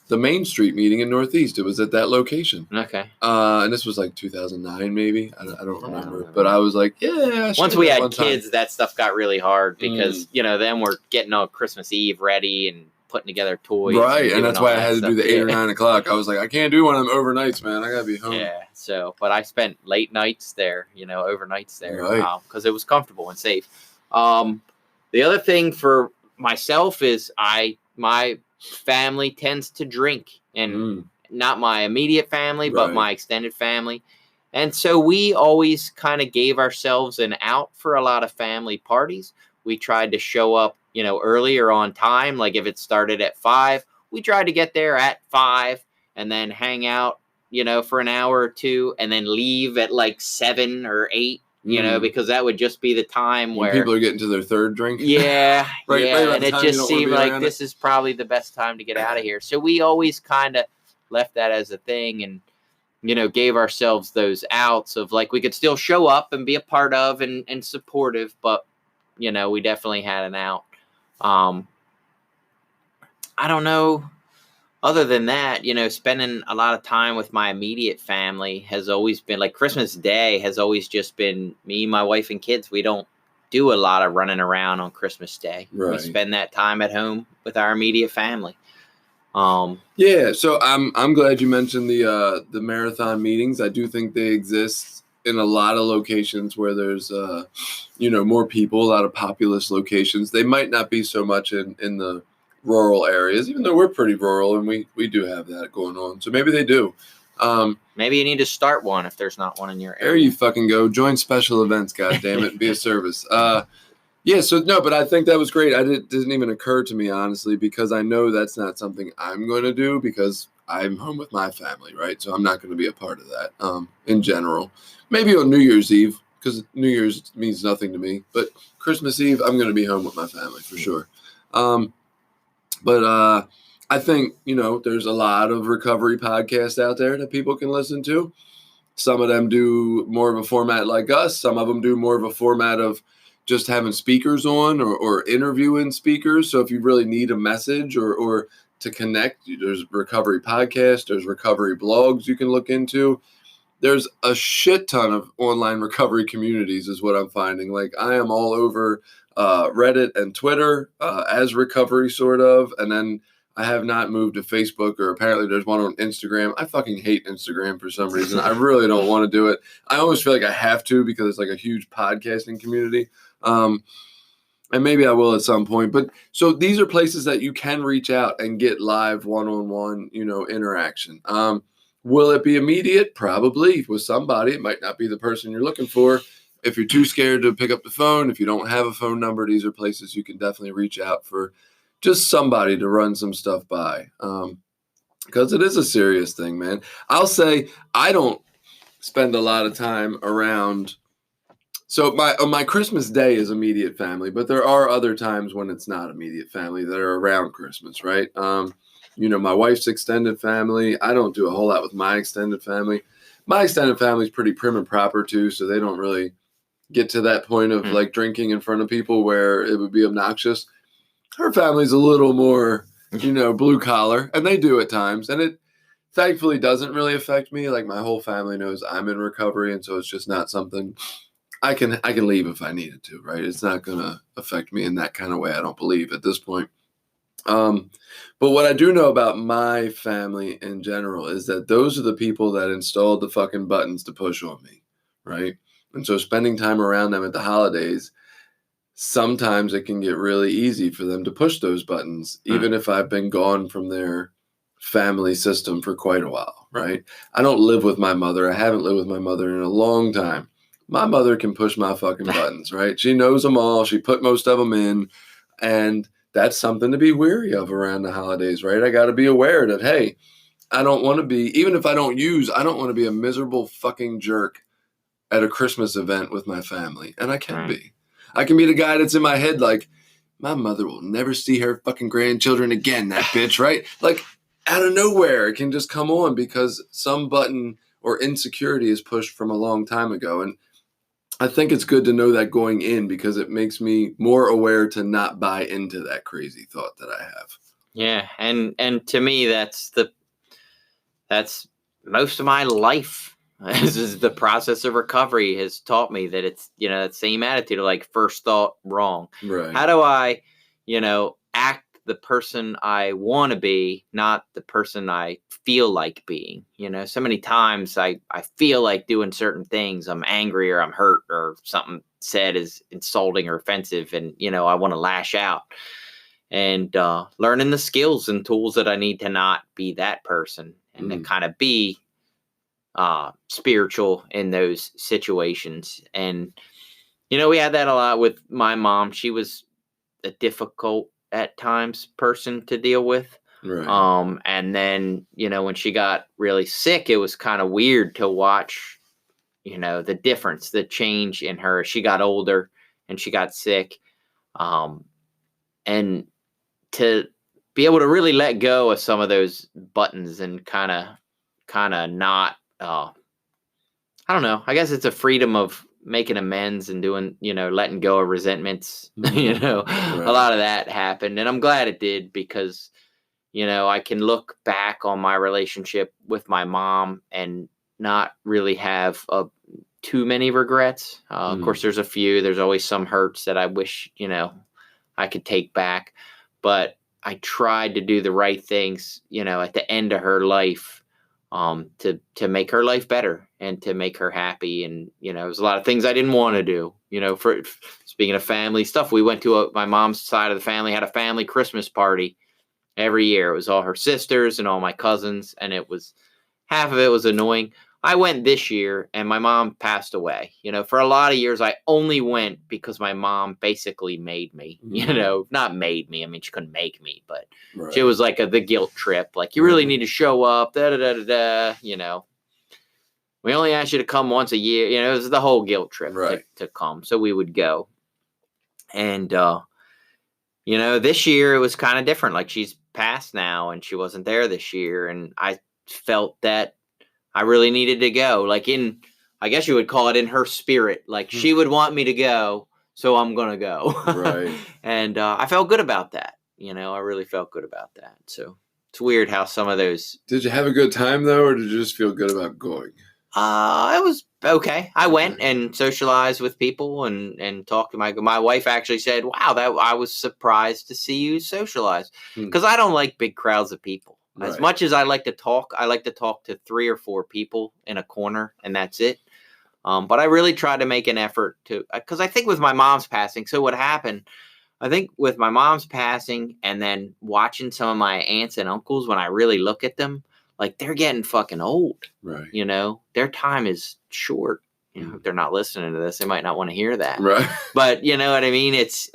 the Main Street meeting in Northeast. It was at that location. Okay. And this was like 2009, maybe. I don't remember. But I was like, yeah. Once we had kids, that stuff got really hard because, then we're getting on Christmas Eve ready and putting together toys. Right. And that's why I had to do the 8 or 9 o'clock. I was like, I can't do one of them overnights, man. I got to be home. Yeah. So, but I spent late nights there, overnights there. Right. Because it was comfortable and safe. The other thing for myself is my family tends to drink, and not my immediate family, but my extended family. And so we always kind of gave ourselves an out for a lot of family parties. We tried to show up, earlier on time. Like if it started at 5, we tried to get there at 5 and then hang out, for an hour or two and then leave at like 7 or 8. Because that would just be the time where people are getting to their third drink. Yeah. Right, and it just seemed like this is probably the best time to get out of here. So we always kind of left that as a thing and, gave ourselves those outs of like, we could still show up and be a part of and supportive, but, we definitely had an out. I don't know. Other than that, spending a lot of time with my immediate family has always been like Christmas Day has always just been me, my wife, and kids. We don't do a lot of running around on Christmas Day. Right. We spend that time at home with our immediate family. Yeah, so I'm glad you mentioned the marathon meetings. I do think they exist in a lot of locations where there's more people, a lot of populous locations. They might not be so much in the rural areas, even though we're pretty rural and we do have that going on. So maybe they do. Maybe you need to start one if there's not one in your area. There you fucking go. Join special events, goddammit, and be a service. Yeah, so no, but I think that was great. Didn't even occur to me, honestly, because I know that's not something I'm going to do because I'm home with my family, right? So I'm not going to be a part of that in general. Maybe on New Year's Eve, because New Year's means nothing to me. But Christmas Eve, I'm going to be home with my family for sure. But I think, there's a lot of recovery podcasts out there that people can listen to. Some of them do more of a format like us. Some of them do more of a format of just having speakers on or interviewing speakers. So if you really need a message or to connect, there's recovery podcasts, there's recovery blogs you can look into. There's a shit ton of online recovery communities is what I'm finding. Like I am all over Reddit and Twitter as recovery sort of. And then I have not moved to Facebook, or apparently there's one on Instagram. I fucking hate Instagram for some reason. I really don't want to do it. I always feel like I have to because it's like a huge podcasting community. And maybe I will at some point. But so these are places that you can reach out and get live one-on-one, interaction. Will it be immediate? Probably with somebody. It might not be the person you're looking for. If you're too scared to pick up the phone, if you don't have a phone number, these are places you can definitely reach out for just somebody to run some stuff by. Because it is a serious thing, man. I'll say I don't spend a lot of time around. So my Christmas Day is immediate family, but there are other times when it's not immediate family that are around Christmas, right? My wife's extended family. I don't do a whole lot with my extended family. My extended family is pretty prim and proper too, so they don't really get to that point of like drinking in front of people where it would be obnoxious. Her family's a little more, blue collar, and they do at times, and it thankfully doesn't really affect me. Like my whole family knows I'm in recovery, and so it's just not something I can leave if I needed to, right? It's not going to affect me in that kind of way, I don't believe at this point. But what I do know about my family in general is that those are the people that installed the fucking buttons to push on me, right? And so spending time around them at the holidays, sometimes it can get really easy for them to push those buttons, even if I've been gone from there, family system for quite a while, right? I don't live with my mother. I haven't lived with my mother in a long time. My mother can push my fucking buttons, right? She knows them all. She put most of them in. And that's something to be wary of around the holidays, right? I got to be aware that, hey, I don't want to be, even if I don't want to be a miserable fucking jerk at a Christmas event with my family. And I can be. I can be the guy that's in my head like, my mother will never see her fucking grandchildren again, that bitch, right? Like, out of nowhere, it can just come on because some button or insecurity is pushed from a long time ago. And I think it's good to know that going in because it makes me more aware to not buy into that crazy thought that I have. Yeah, and to me, that's most of my life. This is the process of recovery has taught me that it's, that same attitude of like first thought wrong. Right. How do I, act the person I want to be, not the person I feel like being? So many times I feel like doing certain things. I'm angry or I'm hurt or something said is insulting or offensive. And, I want to lash out. And learning the skills and tools that I need to not be that person and to kind of be spiritual in those situations. And, we had that a lot with my mom. She was a difficult at times person to deal with. Right. And then, when she got really sick, it was kind of weird to watch, the difference, the change in her. She got older and she got sick. And to be able to really let go of some of those buttons and kind of not, I don't know. I guess it's a freedom of making amends and doing, letting go of resentments. Right. A lot of that happened. And I'm glad it did because, I can look back on my relationship with my mom and not really have too many regrets. Of course, there's a few. There's always some hurts that I wish, I could take back. But I tried to do the right things, at the end of her life. To make her life better and to make her happy. And, it was a lot of things I didn't want to do, for speaking of family stuff. We went to my mom's side of the family, had a family Christmas party every year. It was all her sisters and all my cousins. And half of it was annoying. I went this year and my mom passed away. For a lot of years, I only went because my mom basically made me, not made me. I mean, she couldn't make me, but She was like the guilt trip. Like, you really need to show up, We only asked you to come once a year. It was the whole guilt trip to come. So we would go. And, this year it was kind of different. Like, she's passed now and she wasn't there this year. And I felt that I really needed to go, like I guess you would call it in her spirit. Like she would want me to go, so I'm going to go. Right. And I felt good about that. I really felt good about that. So it's weird how some of those. Did you have a good time though, or did you just feel good about going? It was okay. I went and socialized with people and talked to my wife. Actually said, "Wow, I was surprised to see you socialize," because I don't like big crowds of people. As much as I like to talk to 3 or 4 people in a corner, and that's it. But I really tried to make an effort to, because I think with my mom's passing, so what happened, I think with my mom's passing and then watching some of my aunts and uncles, when I really look at them, like they're getting fucking old. Right. Their time is short. If they're not listening to this, they might not want to hear that. Right. But you know what I mean? It's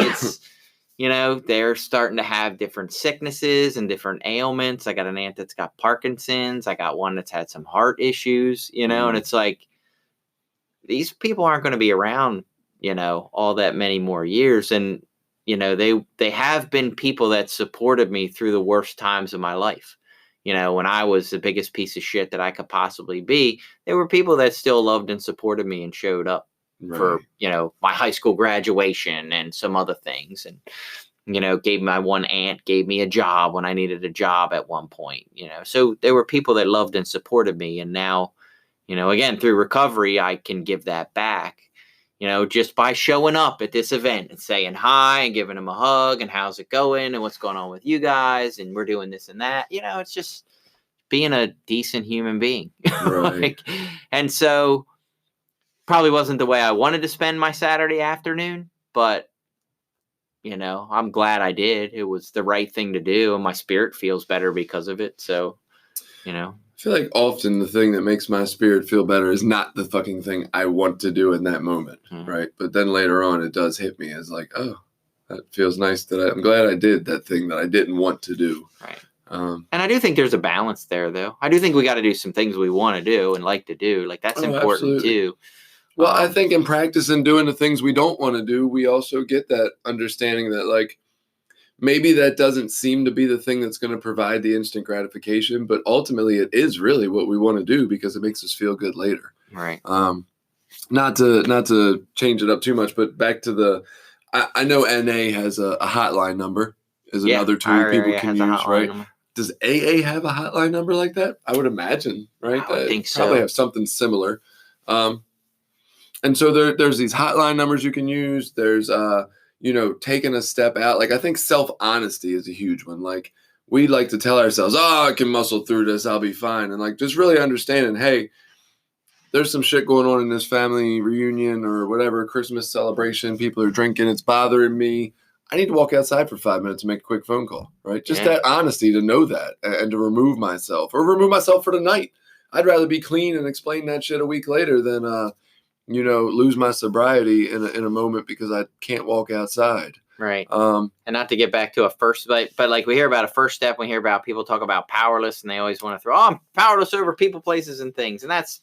they're starting to have different sicknesses and different ailments. I got an aunt that's got Parkinson's. I got one that's had some heart issues, and it's like, these people aren't going to be around, all that many more years. And, they have been people that supported me through the worst times of my life. When I was the biggest piece of shit that I could possibly be, there were people that still loved and supported me and showed up. For, my high school graduation and some other things. And, my one aunt gave me a job when I needed a job at one point, so there were people that loved and supported me. And now, again, through recovery, I can give that back, just by showing up at this event and saying hi and giving them a hug and how's it going and what's going on with you guys. And we're doing this and that, it's just being a decent human being. Right. And so, probably wasn't the way I wanted to spend my Saturday afternoon, but I'm glad I did. It was the right thing to do, and my spirit feels better because of it. So, I feel like often the thing that makes my spirit feel better is not the fucking thing I want to do in that moment, right? But then later on, it does hit me as like, oh, that feels nice I'm glad I did that thing that I didn't want to do. Right. And I do think there's a balance there, though. I do think we got to do some things we want to do and like to do. Like, that's important, absolutely, too. Well, I think in practice and doing the things we don't want to do, we also get that understanding that, like, maybe that doesn't seem to be the thing that's going to provide the instant gratification, but ultimately it is really what we want to do because it makes us feel good later. Right. Not to change it up too much, but back to I know NA has a hotline number is another tool people can use, right? Number. Does AA have a hotline number like that? I would imagine, right? I would think so. Probably have something similar. And so there's these hotline numbers you can use. There's, taking a step out. Like, I think self-honesty is a huge one. Like, we like to tell ourselves, I can muscle through this. I'll be fine. And, like, just really understanding, hey, there's some shit going on in this family reunion or whatever, Christmas celebration. People are drinking. It's bothering me. I need to walk outside for 5 minutes and make a quick phone call, right? Just that honesty to know that and to remove myself for the night. I'd rather be clean and explain that shit a week later than, lose my sobriety in a moment because I can't walk outside. Right. And not to get back to a first, but like we hear about a first step, we hear about people talk about powerless and they always want to throw, I'm powerless over people, places, and things. And that's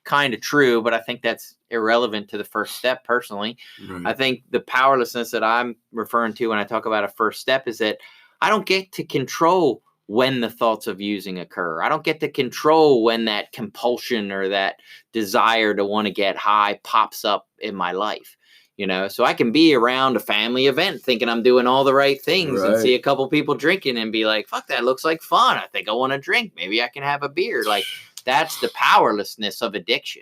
kind of true, but I think that's irrelevant to the first step personally. Right. I think the powerlessness that I'm referring to when I talk about a first step is that I don't get to control when the thoughts of using occur. I don't get to control when that compulsion or that desire to want to get high pops up in my life. So I can be around a family event thinking I'm doing all the right things and see a couple people drinking and be like, fuck, that looks like fun. I think I want to drink. Maybe I can have a beer. Like, that's the powerlessness of addiction,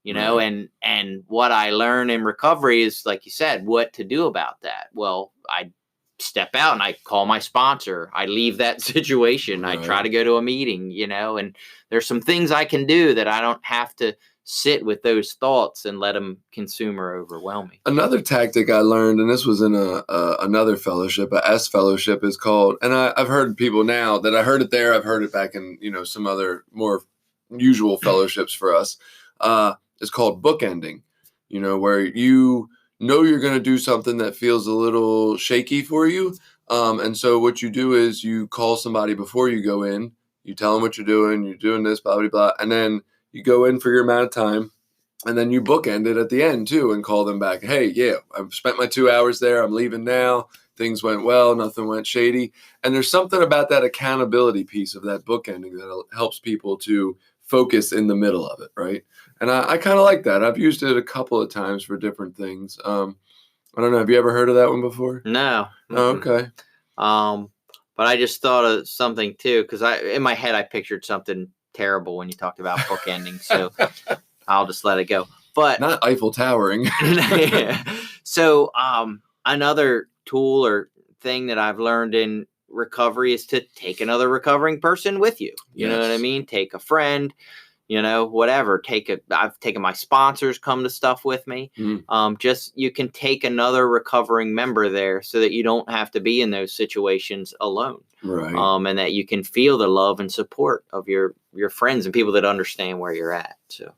and what I learn in recovery is, like you said, what to do about that. Well, I step out and I call my sponsor. I leave that situation. Right. I try to go to a meeting, and there's some things I can do that I don't have to sit with those thoughts and let them consume or overwhelm me. Another tactic I learned, and this was in another fellowship, a S fellowship is called, and I've heard people now that I heard it there, I've heard it back in, some other more usual fellowships for us, is called bookending, where you're going to do something that feels a little shaky for you. And so what you do is you call somebody before you go in, you tell them what you're doing this, blah, blah, blah. And then you go in for your amount of time and then you bookend it at the end too and call them back. Hey, yeah, I've spent my 2 hours there. I'm leaving now. Things went well. Nothing went shady. And there's something about that accountability piece of that bookending that helps people to focus in the middle of it, right? And I kind of like that. I've used it a couple of times for different things. I don't know. Have you ever heard of that one before? No. Oh, okay. But I just thought of something too, because in my head I pictured something terrible when you talked about bookending. So I'll just let it go. But not Eiffel Towering. So another tool or thing that I've learned in recovery is to take another recovering person with you. You know what I mean? Take a friend, whatever. I've taken my sponsors come to stuff with me. Just you can take another recovering member there so that you don't have to be in those situations alone. Right. And that you can feel the love and support of your friends and people that understand where you're at. So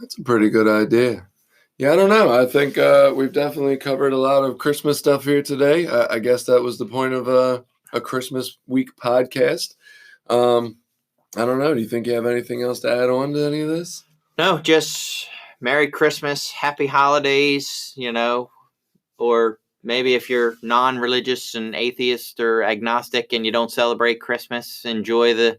that's a pretty good idea. Yeah, I don't know. I think we've definitely covered a lot of Christmas stuff here today. I guess that was the point of a Christmas week podcast. I don't know. Do you think you have anything else to add on to any of this? No, just Merry Christmas, Happy Holidays, or maybe if you're non-religious and atheist or agnostic and you don't celebrate Christmas, enjoy the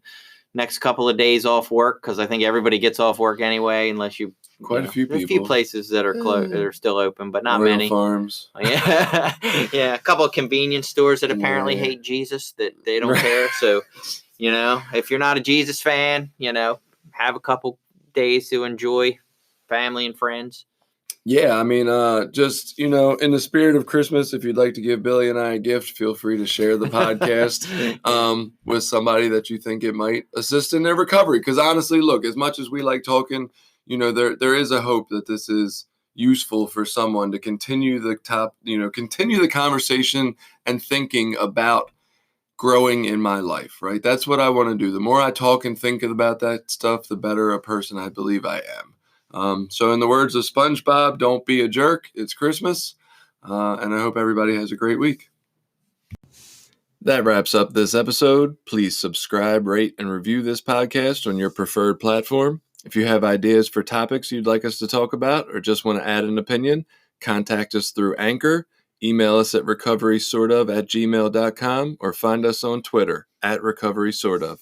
next couple of days off work, because I think everybody gets off work anyway, unless you a few people. There's a few places that are closed, that are still open, but not Royal many. Farms. Yeah, yeah. A couple of convenience stores that apparently hate Jesus, that they don't care. So, if you're not a Jesus fan, have a couple days to enjoy family and friends. Yeah, I mean, just, in the spirit of Christmas, if you'd like to give Billy and I a gift, feel free to share the podcast with somebody that you think it might assist in their recovery. Because honestly, look, as much as we like talking, there is a hope that this is useful for someone to continue the conversation and thinking about growing in my life, right? That's what I want to do. The more I talk and think about that stuff, the better a person I believe I am. So in the words of SpongeBob, don't be a jerk. It's Christmas. And I hope everybody has a great week. That wraps up this episode. Please subscribe, rate, and review this podcast on your preferred platform. If you have ideas for topics you'd like us to talk about or just want to add an opinion, contact us through Anchor. Email us at recoverysortof@gmail.com or find us on Twitter @recoverysortof.